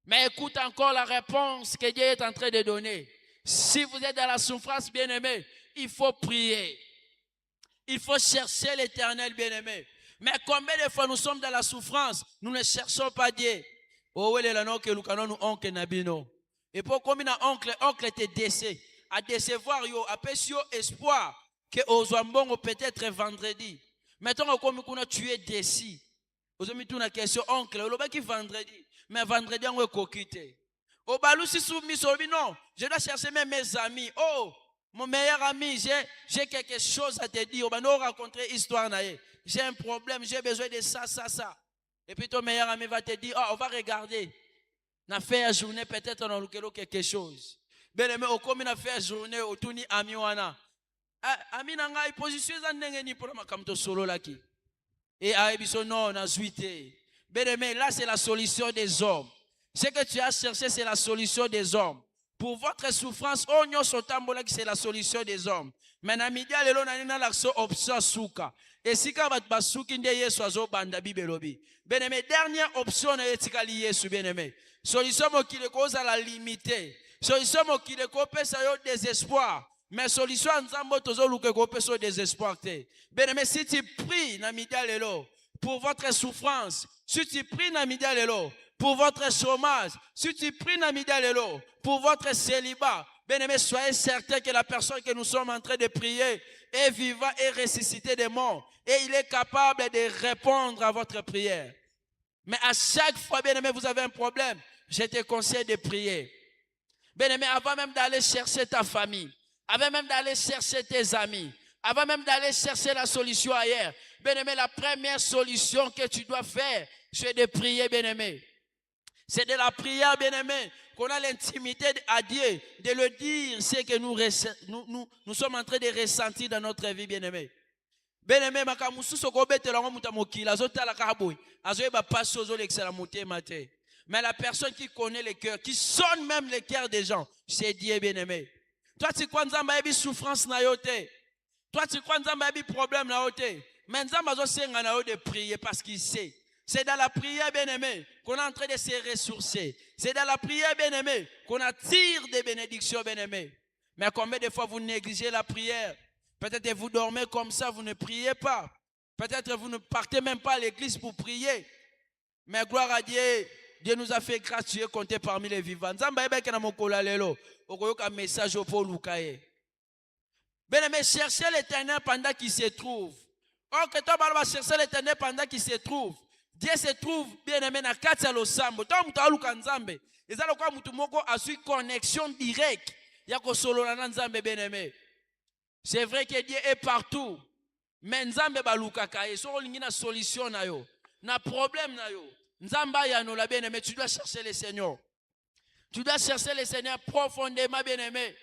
Mais écoute encore la réponse que Dieu est en train de donner. Si vous êtes dans la souffrance, bien-aimé, il faut prier. Il faut chercher l'Éternel, bien-aimé. Mais combien de fois nous sommes dans la souffrance, nous ne cherchons pas Dieu. Oh, oui, là, que nous avons oncle Nabino. Et pour comme oncle était décès, à décevoir, yo, à pécho espoir, que aux bon peut-être vendredi. Maintenant, comme tu es déçu, vous avez mis une question, oncle, le qui vendredi, mais vendredi, on va coquiter. Au balou, si soumis, non, je dois chercher même mes amis. Oh, mon meilleur ami, j'ai quelque chose à te dire. On va raconter histoire. J'ai un problème, j'ai besoin de ça. Et puis ton meilleur ami va te dire, oh, on va regarder. On a fait une journée, peut-être on a quelque chose. Bien aimé, au comme on a fait une journée, au tourni ami wana. Ami nanga, il position ça n'engeni pour ma kamto solo laki. Et à ebiso non, on a zuité. Bien aimé, là c'est la solution des hommes. Ce que tu as cherché, c'est la solution des hommes. Pour votre souffrance, on y a c'est la solution des hommes. Mais na midia lelo na nina lakso option souka. Et si ka bat basuki nde Yesu azo banda bibelobi. Bien-aimé, dernière option na etikali Yesu bien-aimé. Solution mo ki le cause à la limiter. Solution mo ki le kopesa yo désespoir. Mais solution nzambo tozo luke kopesa désespoir te. Bien-aimé, si tu pries na midia lelo pour votre souffrance, si tu pries na midia lelo pour votre chômage, si tu pries na midia lelo pour votre célibat, bien-aimé, soyez certains que la personne que nous sommes en train de prier est vivant et ressuscité des morts. Et il est capable de répondre à votre prière. Mais à chaque fois, bien-aimé, vous avez un problème, je te conseille de prier. Bien-aimé, avant même d'aller chercher ta famille, avant même d'aller chercher tes amis, avant même d'aller chercher la solution ailleurs, bien-aimé, la première solution que tu dois faire, c'est de prier, bien-aimé. C'est de la prière, bien-aimé, qu'on a l'intimité à Dieu, de le dire ce que nous sommes en train de ressentir dans notre vie, bien-aimé. Bien-aimé, mais la personne qui connaît les cœurs, qui sonne même les cœurs des gens, c'est Dieu, bien-aimé. Toi, tu crois que tu as souffrance na yote. Toi, tu crois que tu as problème na yote. Mais tu as de prier parce qu'il sait. C'est dans la prière, bien-aimé, qu'on est en train de se ressourcer. C'est dans la prière, bien-aimé, qu'on attire des bénédictions, bien-aimé. Mais combien de fois vous négligez la prière? Peut-être vous dormez comme ça, vous ne priez pas. Peut-être vous ne partez même pas à l'église pour prier. Mais gloire à Dieu, Dieu nous a fait grâce, tu es compté parmi les vivants. Message au Paul Lukaye. Bien-aimé, cherchez l'Éternel pendant qu'il se trouve. Or que toi, va chercher l'Éternel pendant qu'il se trouve. Dieu se trouve bien-aimé na kati ya losambo. Tant mutu aluka nzambe. Ezala kwa mutu moko asui connexion directe. Ya kosolola na nzambe bien-aimé. C'est vrai que Dieu est partout. Mais nzambe baluka kaye. So lingi na solution na yo. Na problème na yo. Nzamba ya no la bien-aimé. Tu dois chercher le Seigneur. Tu dois chercher le Seigneur profondément bien-aimé.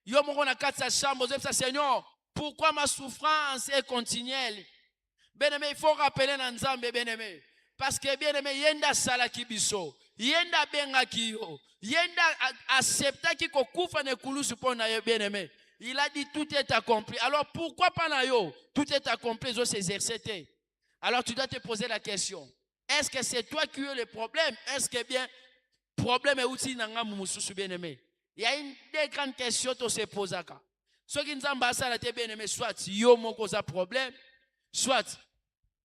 Yo moko na kati ya chambre. Vous Seigneur, pourquoi ma souffrance est continuelle? Bien-aimé, il faut rappeler na nzambe bien-aimé. Parce que bien-aimé, yenda salaki biso, yenda bengaki yo, yenda accepta ki kokufa ne kulusu pona yo bien-aimé. Il a dit tout est accompli. Alors pourquoi pas na yo? Tout est accompli, zo s'exercer. Alors tu dois te poser la question. Est-ce que c'est toi qui as le problème? Est-ce que bien problème est aussi nanga mususu bien-aimé? Il y a une des grandes questions que se pose. Ce qui nous a te bien aimé, soit yo moko za problème, soit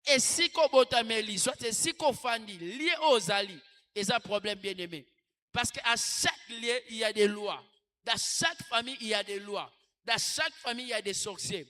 et si ko botameli, soit et si ko fandi, lié aux ali, et ça problème bien aimé. Parce qu'à chaque lieu, il y a des lois. Dans chaque famille, il y a des lois. Dans chaque famille, il y a des sorciers.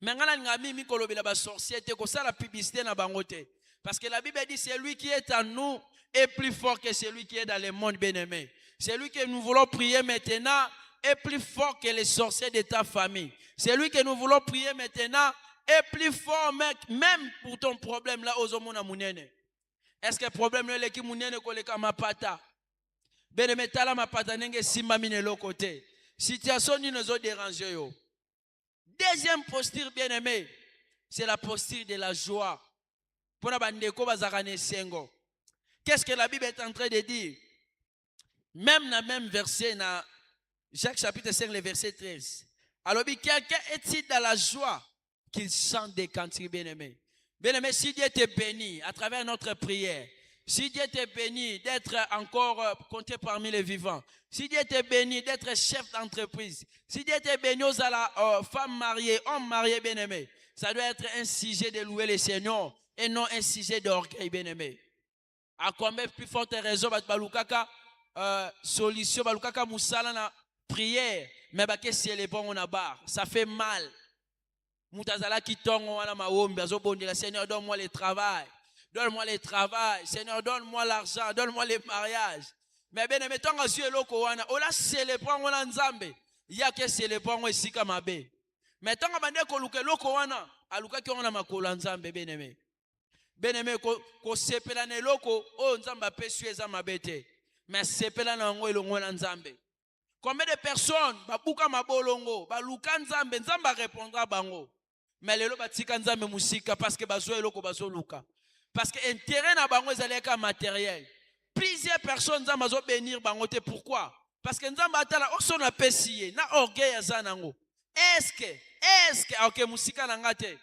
Mais quand on a mis des sorciers, c'est ça la publicité na bangote. Parce que la Bible dit c'est lui qui est en nous est plus fort que celui qui est dans le monde bien-aimé. C'est lui que nous voulons prier maintenant est plus fort que les sorciers de ta famille. C'est lui que nous voulons prier maintenant est plus fort même pour ton problème là aux hommes munene. Est-ce que le problème là qui munene koleka mapata? Bien-aimé tala mapata nenge simba mine lo côté. Situation ni nous a dérangé yo. Deuxième posture bien-aimé, c'est la posture de la joie. Pour la bandeko bazakane sengo. Qu'est-ce que la Bible est en train de dire? Même dans le même verset, dans Jacques chapitre 5, le verset 13. Alors, quelqu'un est-il dans la joie qu'il chante des cantiques bien-aimés? Bien-aimé, si Dieu te bénit à travers notre prière, si Dieu te bénit d'être encore compté parmi les vivants, si Dieu te bénit d'être chef d'entreprise, si Dieu te bénit aux femmes mariées, hommes mariés bien-aimés, ça doit être un sujet de louer le Seigneur et non un sujet d'orgueil bien-aimé. À combien plus forte raison, balukaka solution, balukaka musala na prière, mais baké si elle est bon on a barre, ça fait mal. Moutazala qui tombe wana maombi azobondela Seigneur donne-moi le travail. Donne-moi le travail, Seigneur donne-moi l'argent, donne-moi les mariages. Mais bien aimé tonga su eloko wana, ola célébrer wana nzambe, ya ke célébrer wana esika mabe. Mais tonga bande ko luka eloko wana, aluka ki wana makolo nzambe bien aimé. Bien-aimé, ko sepela na eloko o nzamba pesu eza mabete. Mais sepela na ngo elongo na nzambe. Combien de personnes babuka mabolongo, baluka nzambe, nzamba répondra bango. Mais lelo batika nzambe musika parce que bazo eloko bazo luka. Parce que intérêt na bango ezaleka matériel. Plusieurs personnes nzamba zo bénir bango te pourquoi? Parce que nzamba atala oso na pesiye na orgueil azanango. Est-ce que OK musika na ngate.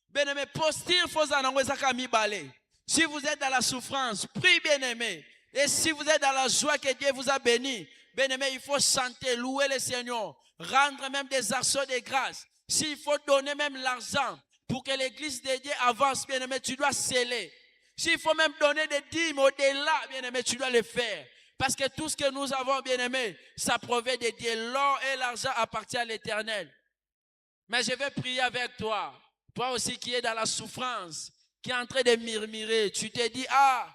Bien-aimé, posture fozanango ezaka mibale. Si vous êtes dans la souffrance, prie bien-aimé. Et si vous êtes dans la joie que Dieu vous a béni, bien-aimé, il faut chanter, louer le Seigneur, rendre même des actions de grâce. S'il faut donner même l'argent pour que l'église de Dieu avance, bien-aimé, tu dois sceller. S'il faut même donner des dîmes au-delà, bien-aimé, tu dois le faire. Parce que tout ce que nous avons, bien-aimé, ça provient de Dieu. L'or et l'argent appartiennent à l'Éternel. Mais je vais prier avec toi. Toi aussi qui es dans la souffrance, qui est en train de murmurer, tu te dis, ah,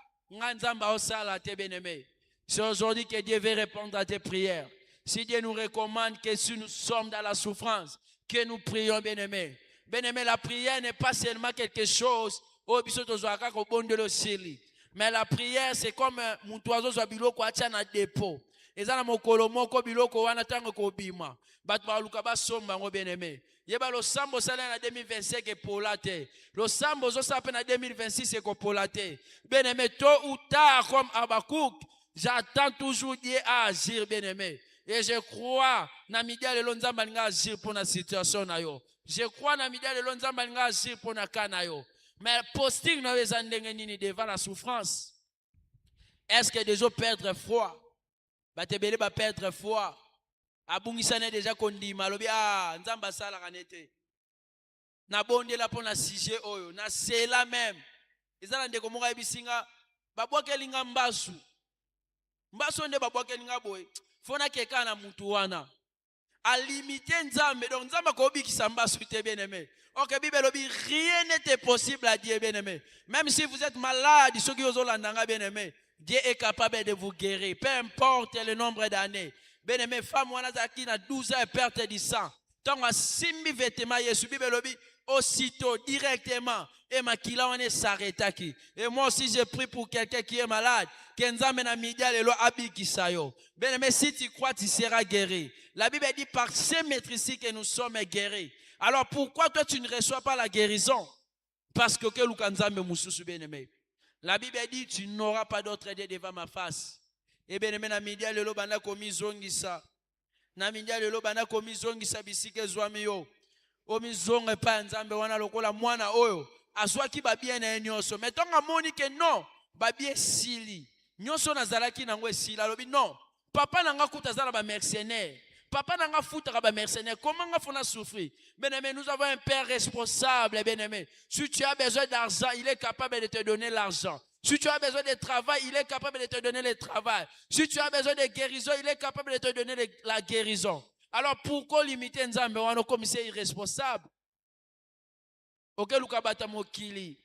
c'est aujourd'hui que Dieu veut répondre à tes prières. Si Dieu nous recommande que si nous sommes dans la souffrance, que nous prions, bien-aimés. Bien-aimés, la prière n'est pas seulement quelque chose, mais la prière, c'est comme mon oiseau soit biloko atia na dépôt. Ezana mokolo moko biloko wana tango ko bima. Bat ba luka ba somba ngo bien-aimé. Yeba lo sambo sala na 2025 polate. Lo sambo zo sape na 2026 ko polate. Bien-aimé, tôt ou tard comme Habakkuk, j'attends toujours Dieu à agir, bien-aimé. Et je crois na midia le nzamba nga agir pour na situation na yo. Je crois na midia le nzamba nga agir pour na kana yo. Mais posting na wezandenge nini devant la souffrance. Est-ce que des gens perdent foi? Batebele ba perdre foi. Abungisane déjà kondima lobi nzamba sala kanete. Na bondela pona sujet oyo, na sela même. Ezala ndeko moka ebisinga babwakelinga mbasu. Mbasu nde babwakelinga boy. Fona keka na mutu wana. A limiter nzambe donc nzamba ko bikisa mbasu te bien-aimé. OK, Bible lobi rien n'est possible à Dieu bien-aimé. Même si vous êtes malade, ceux qui osent l'andanga bien-aimé. Dieu est capable de vous guérir, peu importe le nombre d'années. Bien-aimé, femme, on a qui na 12 ans perte du sang. Tant à 6 vêtements, Yesu Bible lobi aussitôt, directement, et ma kila on est s'arrêté qui. Et moi aussi, je prie pour quelqu'un qui est malade. Kenzame na midia le lo abikisayo. Bien-aimé, si tu crois, tu seras guéri. La Bible dit par ces maîtrises que nous sommes guéris. Alors pourquoi toi tu ne reçois pas la guérison? Parce que Lukanzame Moussousou bien-aimé. La Bible dit, tu n'auras pas d'autre Dieu devant ma face. Et bien, na midia lelo bana komi zongisa. Na midia lelo bana komi zongisa bisike zwami yo. Omi zonge pa nzambe wana lokola mwana oyo. Azwa ki babie na nyonso. Mais tonga moni ke non, babie sili. Nyonso na zalaki nango esili. Alobi non. Papa nanga kuta zala ba mercenaire. Papa n'a pas foutu à mercenaire. Comment on a souffert? Bien-aimé, nous avons un père responsable, bien-aimé. Si tu as besoin d'argent, il est capable de te donner l'argent. Si tu as besoin de travail, il est capable de te donner le travail. Si tu as besoin de guérison, il est capable de te donner la guérison. Alors pourquoi limiter Nzambe wana comme c'est irresponsable? Ok, lukabata mokili.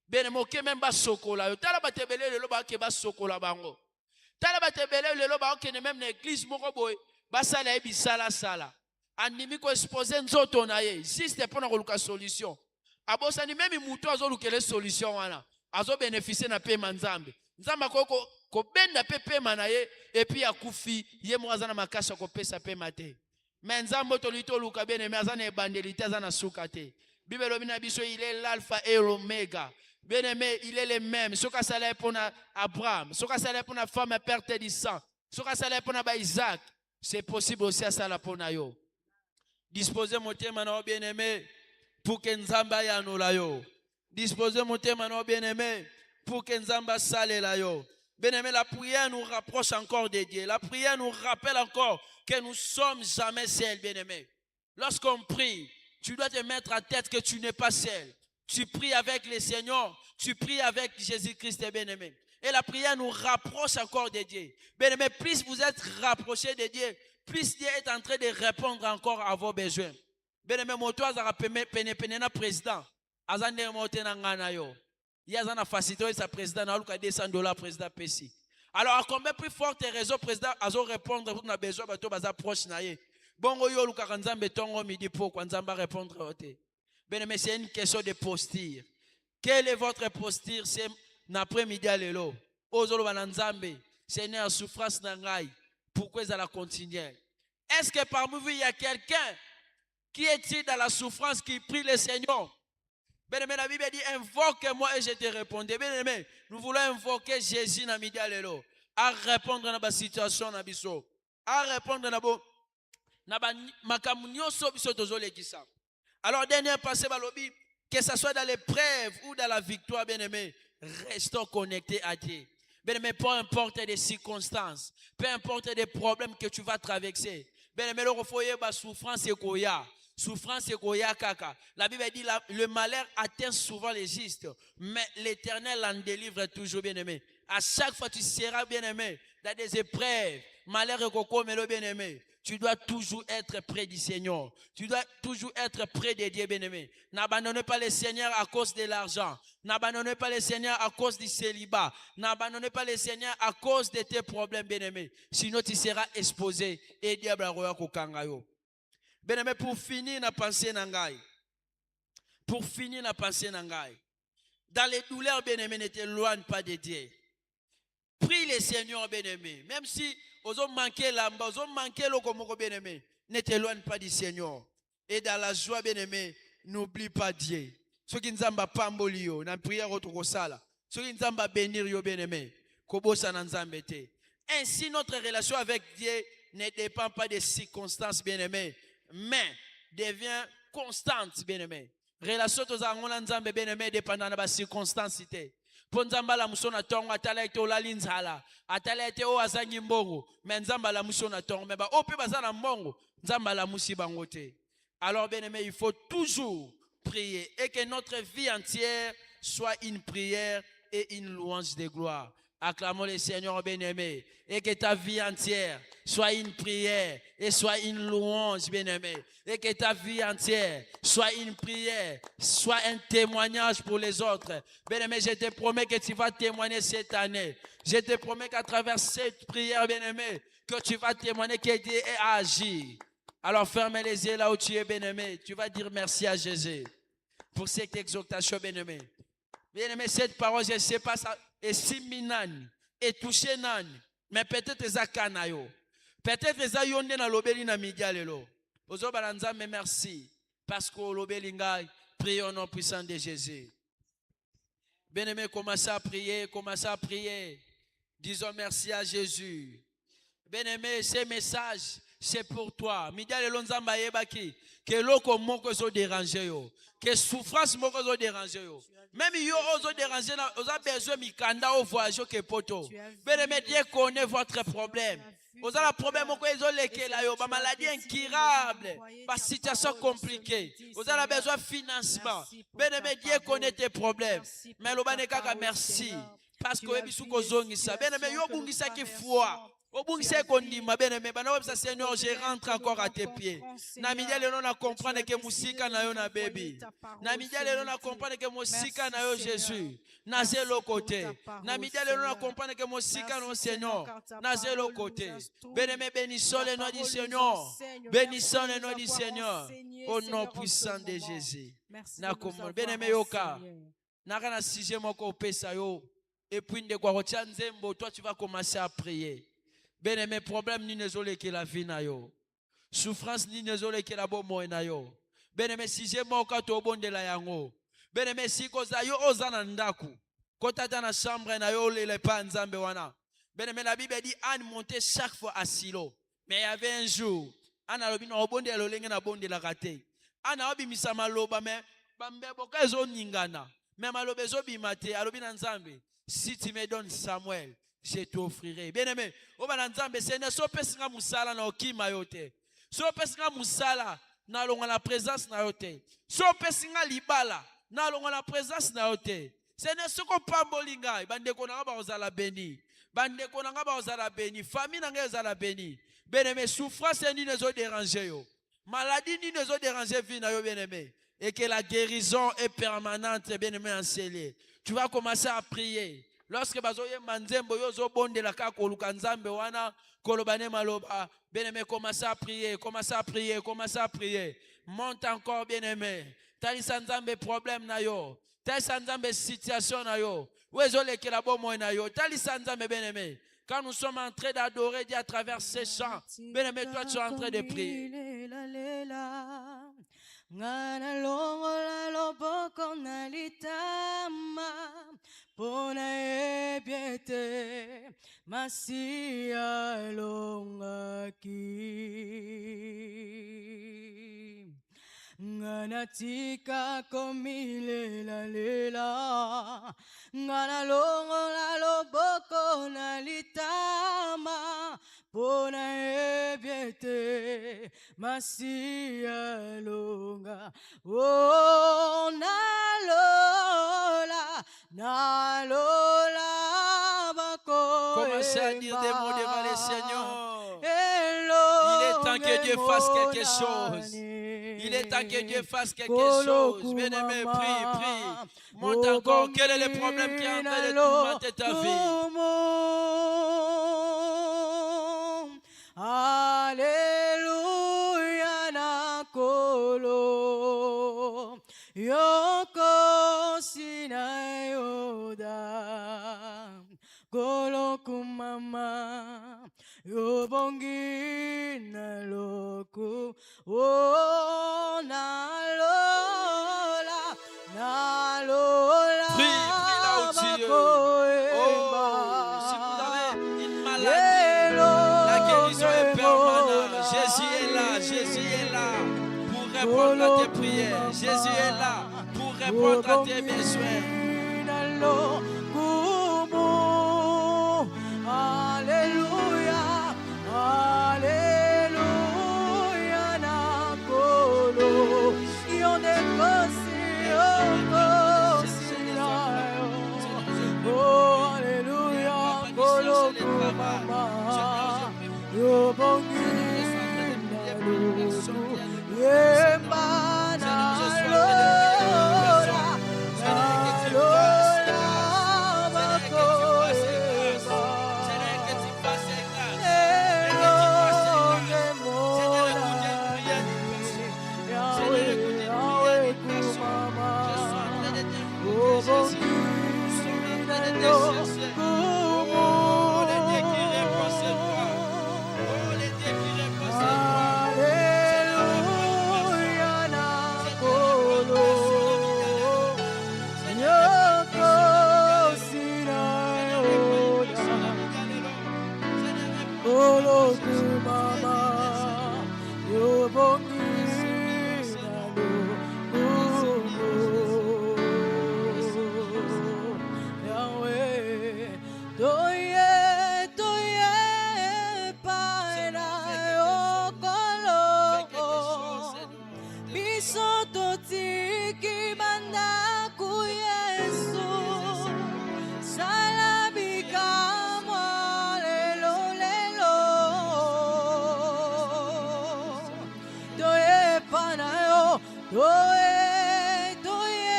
Bien moke même ba sokola. Tala batebele le loba ke ba sokola bango. Tala batebele le loba ke même l'église moko boy. Ba sala e bisala sala. Animi ko exposer nzoto na ye. Si c'était pour na solution. Abosa ni même muto azo lukele solution wana. Azo bénéficier na paiement Nzambe. Nzamba ko benda pepe manaye et puis akufi ye mwazana makasha ko pesa pe mate. Mais Nzambo tolito luka bene azana ebandelite azana sukate. Bible bina biso il est l'alpha et l'oméga. Bien-aimé, il est le même. Soka sala pour Abraham, soka sala pour na femme perte du sang, soka sala pour na Isaac, c'est possible aussi à sala pour na yo. Disposez mon thème na bien-aimé pour que Nzamba ya no la yo. Disposez mon thème na bien-aimé pour que Nzamba sale la yo. Bien-aimé, la prière nous rapproche encore de Dieu. La prière nous rappelle encore que nous sommes jamais seuls, bien-aimé. Lorsqu'on prie, tu dois te mettre à tête que tu n'es pas seul. Tu pries avec le Seigneur, tu pries avec Jésus-Christ, bien-aimé. Et la prière nous rapproche encore de Dieu. Bien-aimé, plus vous êtes rapprochés de Dieu, plus Dieu est en train de répondre encore à vos besoins. Bien-aimé, mon toit a pénépené président. Azande moté na ngana yo. Il y a un facilité sa président na luka $200 président Pessi. Alors à combien plus forte raison président azo répondre pour na besoin bato baza proche na ye. Bongo yo luka Nzambe tongo midi pour quand Nzamba répondre oté. Bien mais c'est une question de posture. Quelle est votre posture c'est l'après-midi à l'élo? Ozolo bananzambe, Seigneur souffrance na ngai. Pourquoi ça la continuer? Est-ce que parmi vous il y a quelqu'un qui est dans la souffrance qui prie le Seigneur? Bien-aimé, la Bible dit invoque-moi et je te répondrai. Bien-aimé, nous voulons invoquer Jésus na midi à l'élo à répondre à la situation na biso, à répondre à makambo nyonso biso tozolekisa. Alors dernier passé balobi que ce soit dans l'épreuve ou dans la victoire, bien-aimé, restons connectés à Dieu. Bien-aimé, peu importe les circonstances, peu importe les problèmes que tu vas traverser. Bien-aimé, le foyer ba souffrance et koya. Souffrance et koya kaka. La Bible dit le malheur atteint souvent les justes, mais l'Éternel en délivre toujours, bien-aimé. À chaque fois tu seras, bien-aimé, dans des épreuves, malheur et koko mais le bien-aimé. Tu dois toujours être près du Seigneur. Tu dois toujours être près de Dieu, bien-aimé. N'abandonnez pas le Seigneur à cause de l'argent. N'abandonnez pas le Seigneur à cause du célibat. N'abandonnez pas le Seigneur à cause de tes problèmes, bien-aimé. Sinon, tu seras exposé. Et diable a kokangayo. Bien-aimé, pour finir, na pensée nangai. Pour finir, na pensée nangai. Dans les douleurs, bien-aimé, ne t'éloigne pas de Dieu. Prie le Seigneur, bien-aimé. Même si vous avez manqué l'amba, vous avez manqué le bien-aimé, ne t'éloigne pas du Seigneur. Et dans la joie, bien-aimé, n'oublie pas Dieu. Ceux qui ne sont pas pambolio, dans la prière autre sala. Ceux qui ne sont pas bénir, bien-aimé, kobosa nanzambete. Ainsi, notre relation avec Dieu ne dépend pas des circonstances, bien-aimé, mais devient constante, bien-aimé. Relation aux angonanzambe, bien-aimé, dépendant des circonstances. Po nzamba la muso na tongo atala ete olali nzala atala ete o azangi mbongo mais nzamba la muso na tongo mais ba o pe baza na mbongo nzamba la musi bango te. Alors bien aimé, il faut toujours prier et que notre vie entière soit une prière et une louange de gloire. Acclamons le Seigneur bien-aimé et que ta vie entière soit une prière et soit une louange bien-aimé et que ta vie entière soit une prière, soit un témoignage pour les autres. Bien-aimé, je te promets que tu vas témoigner cette année. Je te promets qu'à travers cette prière bien-aimé, que tu vas témoigner que Dieu est agi. Alors ferme les yeux là où tu es bien-aimé. Tu vas dire merci à Jésus pour cette exhortation bien-aimé. Bien-aimé, cette parole, je ne sais pas ça. Et si minani, et touché nani, mais peut-être ça kanayo, peut-être ça yonde na lobeli na midialelo. Ozo balanza mais merci parce que lobeli ngai, prions au nom puissant de Jésus. Bien-aimé, commencez à prier, disons merci à Jésus. Bien-aimé, ce message c'est pour toi. Midialelo nzamba yebaki, que loko moko zo déranger yo, que souffrance moko zo déranger yo. Même yo ozo déranger na oza besoin mikanda au voyage que poto. Bien-aimé, Dieu connaît votre problème. Vous avez un problème, une maladie incurable, une situation compliquée. Vous avez besoin de financement. Bien-aimé, Dieu connaît tes problèmes. Mais le Banekaka, merci. Parce que vous avez bien-aimé, vous avez foi. Seigneur, je rentre encore à tes pieds. Namidia na comprendre que musika na yo na baby. Namidia na comprendre que musika na yo Jésus. Na zéro côté. Namidia na comprendre que musika no Seigneur. Na zéro côté. Bien-aimé, bénissons le nom du Seigneur. Bénissons le nom du Seigneur. Au nom puissant de Jésus. Na comprendre. Bien-aimé yoka. Na kana sixième encore pesa yo. Et puis de quoi nzembo, toi tu vas commencer à prier. Bien-aimé, problème ni nezole que la vie na yo. Souffrance ni nezole que la bomo na yo. Bien-aimé, si j'ai mon kato bon de la yango. Bien-aimé, si koza yo ozana ndaku. Kota na chambre na yo le pa nzambe wana. Bien-aimé, la Bible dit Anne montait chaque fois à Silo. Mais il y avait un jour, Anne a l'obin au bon de l'olenge na bon de la raté. Anne a obi misama loba mais bambe boka zo ningana. Mais malobe zo bimate alobi na nzambe. Si tu me donnes Samuel, je t'offrirai. Bien-aimé, au Bananzambe, Seigneur, si tu as musala na okima yote. Si tu as musala na longa la présence na yote. Si tu as libala na longa la présence na yote. Seigneur, si tu as bolinga, bande konanga ba ozala béni. Bande konanga ba ozala béni. Famille nanga ozala béni. Bien-aimé, souffrance ni ne zo déranger yo. Maladie ni ne zo déranger vie na yo bien-aimé. Et que la guérison est permanente, bien-aimé, enseignée. Tu vas commencer à prier. Lorsque bazoye manzembo yozo bonde la ka koluka nzambe wana kolobane maloba, bien-aimé, commence à prier, commence à prier, commence à prier. Monte encore, bien-aimé. Talisa nzambe problème na yo. Talisa nzambe situation na yo. Wezo leke la bomo na yo. Talisa nzambe, bien-aimé. Quand nous sommes en train d'adorer Dieu à travers ces chants, bien-aimé, toi tu es en train de prier. Ngana longola loboko na litama pona ebiete masia longaki ngana tika komile la lela ngana longola loboko na litama pona ebiete masia longa oh na lola bako. Commencez à dire des mots devant le Seigneur. Il est temps que Dieu fasse quelque chose. Il est temps que Dieu fasse quelque chose. Bien-aimé, prie, prie. Monte encore. Quel est le problème qui est en train de tourmenter ta vie? Alléluia na kolo yoko sina yoda kolo kumama yobongi na loku oh na lola prie là où tu es. Oh, si vous avez une maladie, la guérison est permanente. Jésus est là, Jésus est là pour répondre à tes prières. Jésus est là pour répondre à tes besoins. Alléluia, Alléluia, Nakolo, Yone Kosi, oh, Alléluia, Kolo, Mama, Yobongi, Yemana, Lola,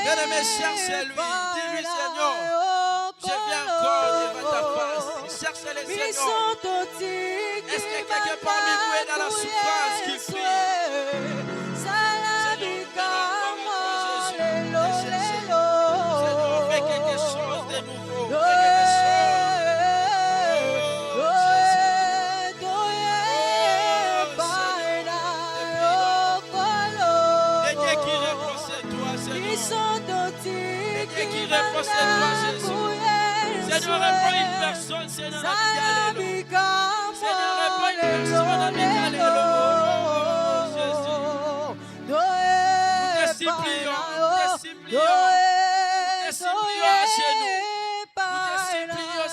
Bien-aimé, cherche lui. Dis-lui, Seigneur, je viens encore devant ta face. Cherche le Seigneur. Est-ce que quelqu'un parmi vous est dans la souffrance qui prie? Seigneur, fais quelque chose de nouveau. Fais quelque chose. Réponds-toi, Jésus. Seigneur, réponds une personne, Seigneur, Seigneur, réponds une personne, Jésus. Nous te supplions chez nous. Nous te supplions,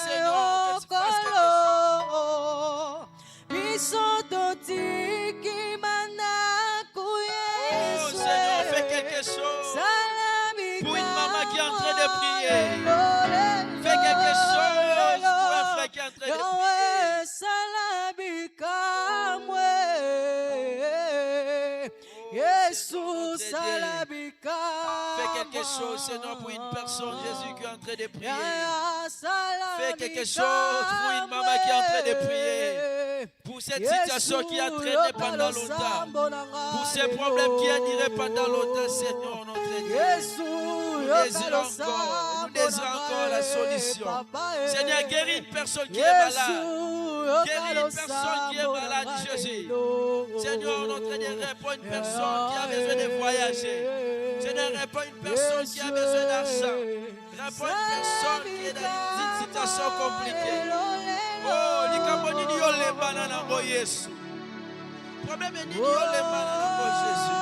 Seigneur, que tu fasses quelque chose. Oh, Seigneur, fais quelque chose. Pour une maman qui est en train de prier. Fais quelque chose pour un frère qui est en train de prier. Fais quelque chose, Seigneur, pour une personne, Jésus, qui est en train de prier. Fais quelque chose pour une maman qui est en train de prier. Pour cette situation qui a traîné pendant longtemps. Pour ces problèmes qui a duré pendant longtemps, Seigneur, notre Dieu. Nous désirons encore la solution. Seigneur, guéris une personne qui est malade. Guéris une personne qui est malade, Jésus. Seigneur, notre Dieu, réponds une personne qui a besoin de voyager. Seigneur, réponds une personne qui a besoin d'argent. Réponds une personne qui est dans une situation compliquée. Oh, les Camerounais disent les bananes en Jésus. Le problème est les bananes en Jésus.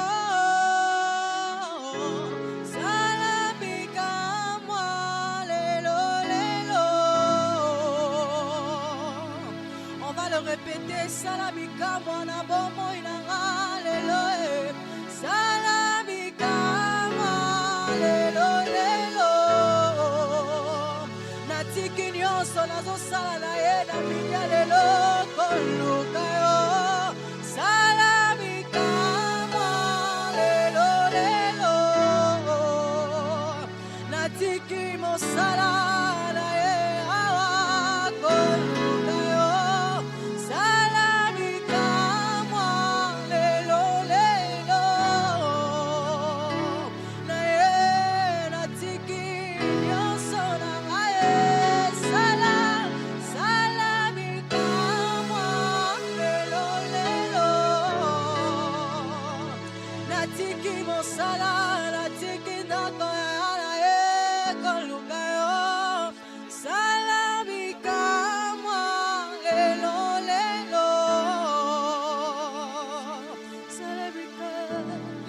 Répétez salamika mwana bomo inanga lelo salamika lelo lelo natiki nyonso nazosala na ye na minya lelo koluka yo salamika lelo lelo natiki mosala na ye awa koluka yo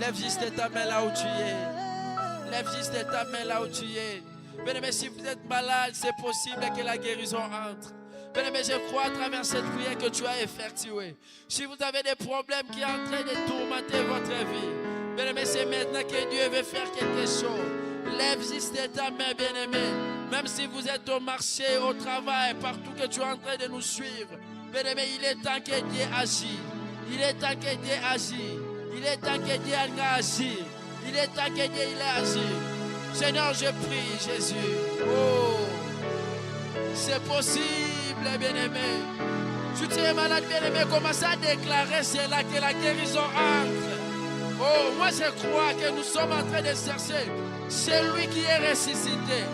Lève juste ta main là où tu es. Lève juste ta main là où tu es. Bien-aimé, si vous êtes malade, c'est possible que la guérison entre. Bien-aimé, je crois à travers cette prière que tu as effectuée. Si vous avez des problèmes qui sont en train de tourmenter votre vie, bien-aimé, c'est maintenant que Dieu veut faire quelque chose. Lève juste ta main, bien-aimé. Même si vous êtes au marché, au travail, partout que tu es en train de nous suivre. Bien-aimé, il est temps que Dieu agisse. Il est temps que Dieu agisse. Il est temps que Dieu agisse. Il est temps que Dieu agisse. Seigneur, je prie, Jésus. Oh, c'est possible, bien-aimé. Si tu es malade, bien-aimé, commence à déclarer cela, que la guérison entre. Oh, moi je crois que nous sommes en train de chercher celui qui est ressuscité.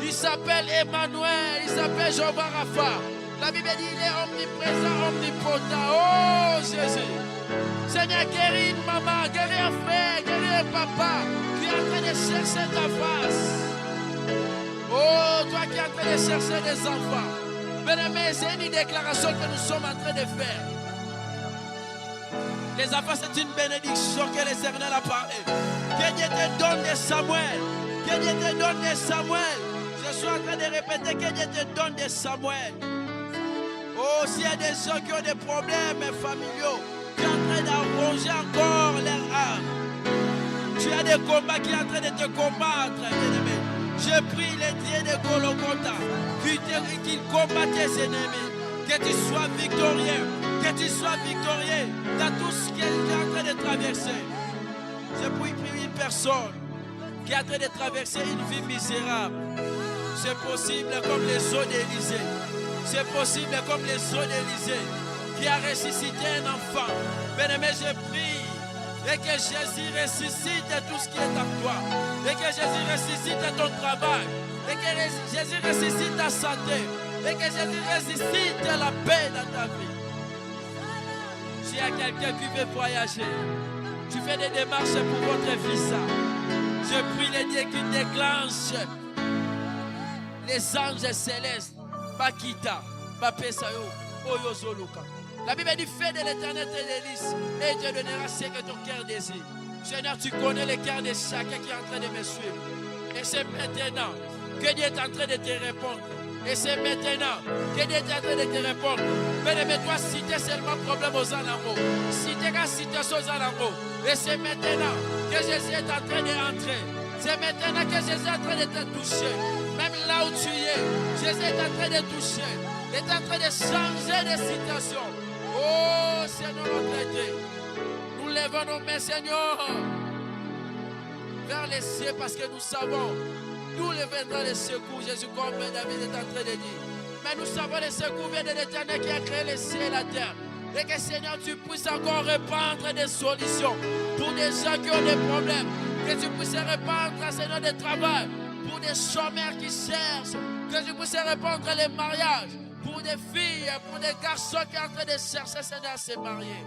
Il s'appelle Emmanuel, il s'appelle Jéhovah Rapha. La Bible dit qu'il est omniprésent, omnipotent. Oh Jésus. Seigneur, guéris une maman, guéris un frère, guéris un papa qui est en train de chercher ta face. Oh, toi qui es en train de chercher des enfants. Bien-aimé, c'est une déclaration que nous sommes en train de faire. Les enfants, c'est une bénédiction que l'Éternel a parlé. Que Dieu te donne des Samuel. Que Dieu te donne des Samuel. Je suis en train de répéter que Dieu te donne des Samuel. Oh, s'il y a des gens qui ont des problèmes familiaux, qui sont en train d'arranger encore leur âme. Tu as des combats qui sont en train de te combattre, bien-aimé. Je prie les dieux de Golgotha qu'il combat tes ennemis. Que tu sois victorieux. Que tu sois victorieux dans tout ce qu'il est en train de traverser. Je prie personne qui est en train de traverser une vie misérable. C'est possible comme les eaux d'Élysée. C'est possible comme les eaux d'Élysée qui a ressuscité un enfant. Bien-aimé, je prie et que Jésus ressuscite tout ce qui est en toi. Et que Jésus ressuscite ton travail. Et que Jésus ressuscite ta santé. Et que Jésus ressuscite la paix dans ta vie. S'il y a quelqu'un qui veut voyager, tu fais des démarches pour votre visa. Je prie les dieux qui déclenchent les anges célestes. Bakita, Bapesayo, Oyozoluka. La Bible dit fais de l'éternel tes délices et Dieu donnera ce que ton cœur désire. Seigneur, tu connais le cœur de chacun qui est en train de me suivre. Et c'est maintenant que Dieu est en train de te répondre. Et c'est maintenant que Dieu est en train de te répondre. Mais toi, citer seulement problème aux alamos. Citer qu'à situation aux alamos. Et c'est maintenant que Jésus est en train d'entrer. C'est maintenant que Jésus est en train de te toucher. Même là où tu es, Jésus est en train de toucher. Il est en train de changer de situation. Oh Seigneur notre Dieu, nous levons nos mains, Seigneur, vers les cieux parce que nous savons d'où viendra le secours. Jésus, comme David est en train de dire. Mais nous savons le secours vient de l'Éternel qui a créé les cieux et la terre. Et que Seigneur, tu puisses encore répandre des solutions pour des gens qui ont des problèmes. Que tu puisses répandre, Seigneur, des travail pour des chômeurs qui cherchent. Que tu puisses répandre les mariages pour des filles, pour des garçons qui sont en train de chercher, Seigneur, à se marier.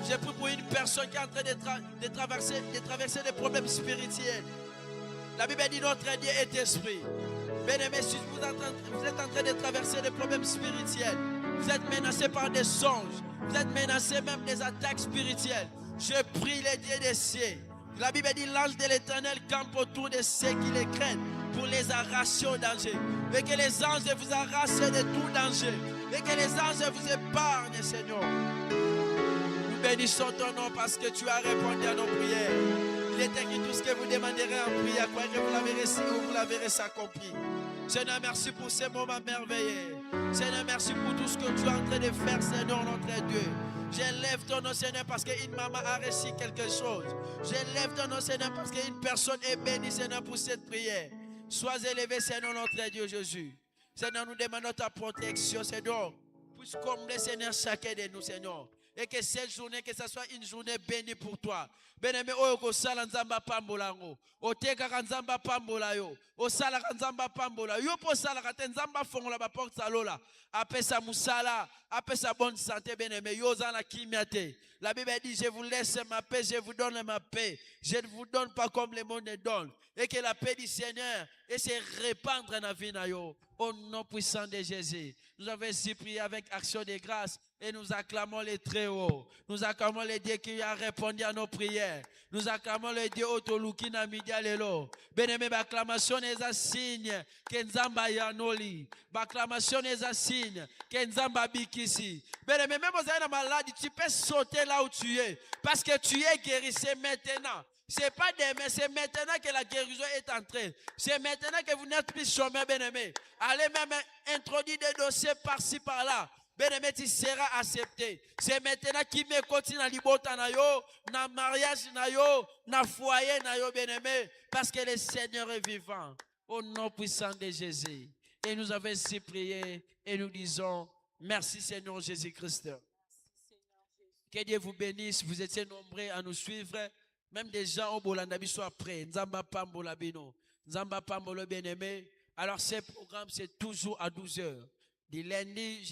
J'ai pris pour une personne qui est en train de traverser des problèmes spirituels. La Bible dit notre Dieu est esprit. Bien-aimés, si vous êtes en train de traverser des problèmes spirituels, vous êtes menacés par des songes, vous êtes menacés même des attaques spirituelles. Je prie les dieux des cieux. La Bible dit l'ange de l'Éternel campe autour de ceux qui les craignent pour les arracher au danger. Et que les anges vous arrachent de tout danger. Et que les anges vous épargnent, Seigneur. Nous bénissons ton nom parce que tu as répondu à nos prières. Il est écrit tout ce que vous demanderez en prière, croyez que vous l'avez reçu ou vous l'avez accompli. Seigneur, merci pour ces moments merveilleux. Seigneur, merci pour tout ce que tu es en train de faire, Seigneur, notre Dieu. J'élève ton nom, Seigneur, parce qu'une maman a reçu quelque chose. J'élève ton nom, Seigneur, parce qu'une personne est bénie, Seigneur, pour cette prière. Sois élevé, Seigneur, notre Dieu Jésus. Seigneur, nous demandons ta protection, Seigneur. Puisse combler, Seigneur, chacun de nous, Seigneur. Et que cette journée, que ce soit une journée bénie pour toi. Bien-aimé, oyo sala nzamba pambola ngo. Oteka nzamba pambola yo. Osala nzamba pambola. Yo po sala kate nzamba fongola ba porte salola. Apesa musala, apesa bonne santé, bien-aimé. Yo zana kimiate. La Bible dit, je vous laisse ma paix, je vous donne ma paix. Je ne vous donne pas comme le monde donne. Et que la paix du Seigneur et se répandre dans la vie na yo. Au nom puissant de Jésus. Nous avons ainsi prié avec action de grâce. Et nous acclamons les très hauts. Nous acclamons les dieux qui a répondu à nos prières. Nous acclamons les dieux Otolukina Midialelo. Bien-aimé, l'acclamation est un signe que Nzamba Yanoli. L'acclamation est un signe que Nzamba Bikisi. Bien-aimé, même si tu es malade, tu peux sauter là où tu es. Parce que tu es guéri, c'est maintenant. Ce n'est pas demain, c'est maintenant que la guérison est entrée. C'est maintenant que vous n'êtes plus chômeur, bien-aimé. Allez même introduire des dossiers par-ci, par-là. Bien-aimé, tu seras accepté. C'est maintenant qui me continue dans l'ibota na yo, dans mariage na yo, dans foyer na yo, bien-aimé. Parce que le Seigneur est vivant. Au nom puissant de Jésus. Et nous avons ainsi prié et nous disons merci Seigneur Jésus-Christ. Que Dieu vous bénisse. Vous étiez nombreux à nous suivre. Même des gens au Bolandabi soient prêts. Nzamba Pambola Bino. Nzamba Pambola bien-aimé. Alors ce programme c'est toujours à 12h. Du lundi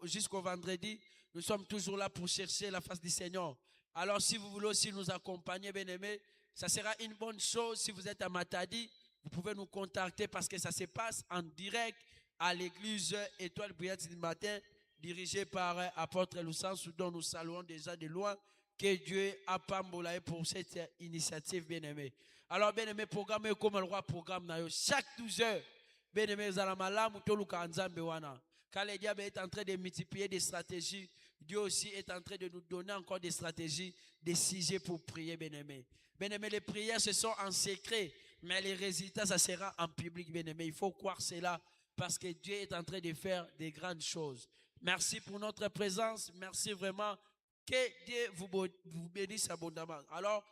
jusqu'au vendredi, nous sommes toujours là pour chercher la face du Seigneur. Alors si vous voulez aussi nous accompagner, bien-aimés, ça sera une bonne chose. Si vous êtes à Matadi, vous pouvez nous contacter parce que ça se passe en direct à l'église Étoile Brillante du matin, dirigée par apôtre Loussans, dont nous saluons déjà de loin. Que Dieu a pambolé pour cette initiative, bien-aimés. Alors, bien-aimés, programme comme le roi programme, chaque 12 heures. Bien-aimés, quand le diable est en train de multiplier des stratégies, Dieu aussi est en train de nous donner encore des stratégies, des sujets pour prier, bien-aimés. Bien-aimés, les prières, ce sont en secret, mais les résultats, ça sera en public, bien-aimés. Il faut croire cela parce que Dieu est en train de faire des grandes choses. Merci pour notre présence. Merci vraiment. Que Dieu vous bénisse abondamment. Alors,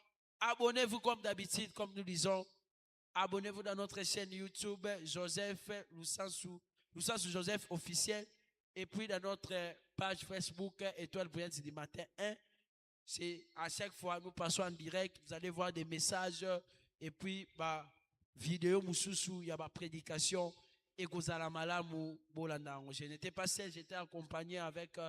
Abonnez-vous comme d'habitude, comme nous disons. Abonnez-vous dans notre chaîne YouTube, Joseph Lusansou Joseph officiel. Et puis dans notre page Facebook, Étoile Brillante du matin 1. C'est à chaque fois, nous passons en direct. Vous allez voir des messages. Et puis, vidéo, il y a ma prédication. Et je n'étais pas seul, j'étais accompagné avec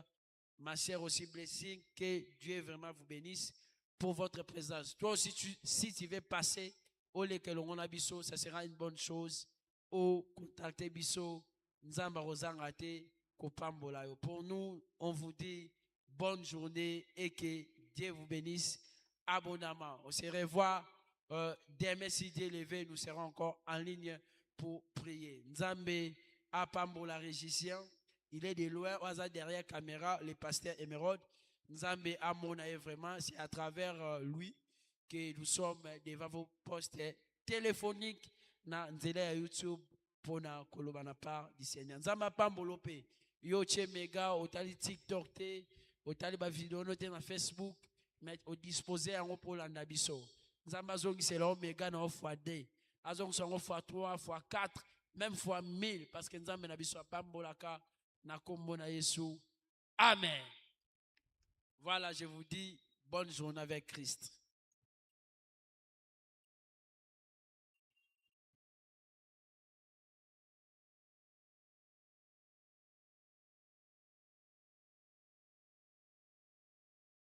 ma sœur aussi, Blessing. Que Dieu vraiment vous bénisse pour votre présence. Toi aussi, si tu veux passer au Lekelongon Abisso, ça sera une bonne chose. Au contacter Bisso, Nzamba Rosangate, Kopambola. Pour nous, on vous dit bonne journée et que Dieu vous bénisse abondamment. On se revoit demain si Dieu levé, nous serons encore en ligne pour prier. Nzambe Apambola régicien, il est de loin, au hasard derrière la caméra, le pasteur Emerald. Nzambe Amonae vraiment, c'est à travers lui que nous sommes devant vos postes téléphoniques na nzela YouTube pour na kolobana part du Seigneur. Nzamba Pambolope, yo che mega, otali TikTok te, otali ba vidéo note na Facebook, mais au disposer en pour la biso. Nzamba zongi c'est là mega na fois 2, azong songo fois 3, fois 4, même fois 1000 parce que nzamba na biso pambolaka na kombo na Yesu. Amen. Voilà, je vous dis bonne journée avec Christ.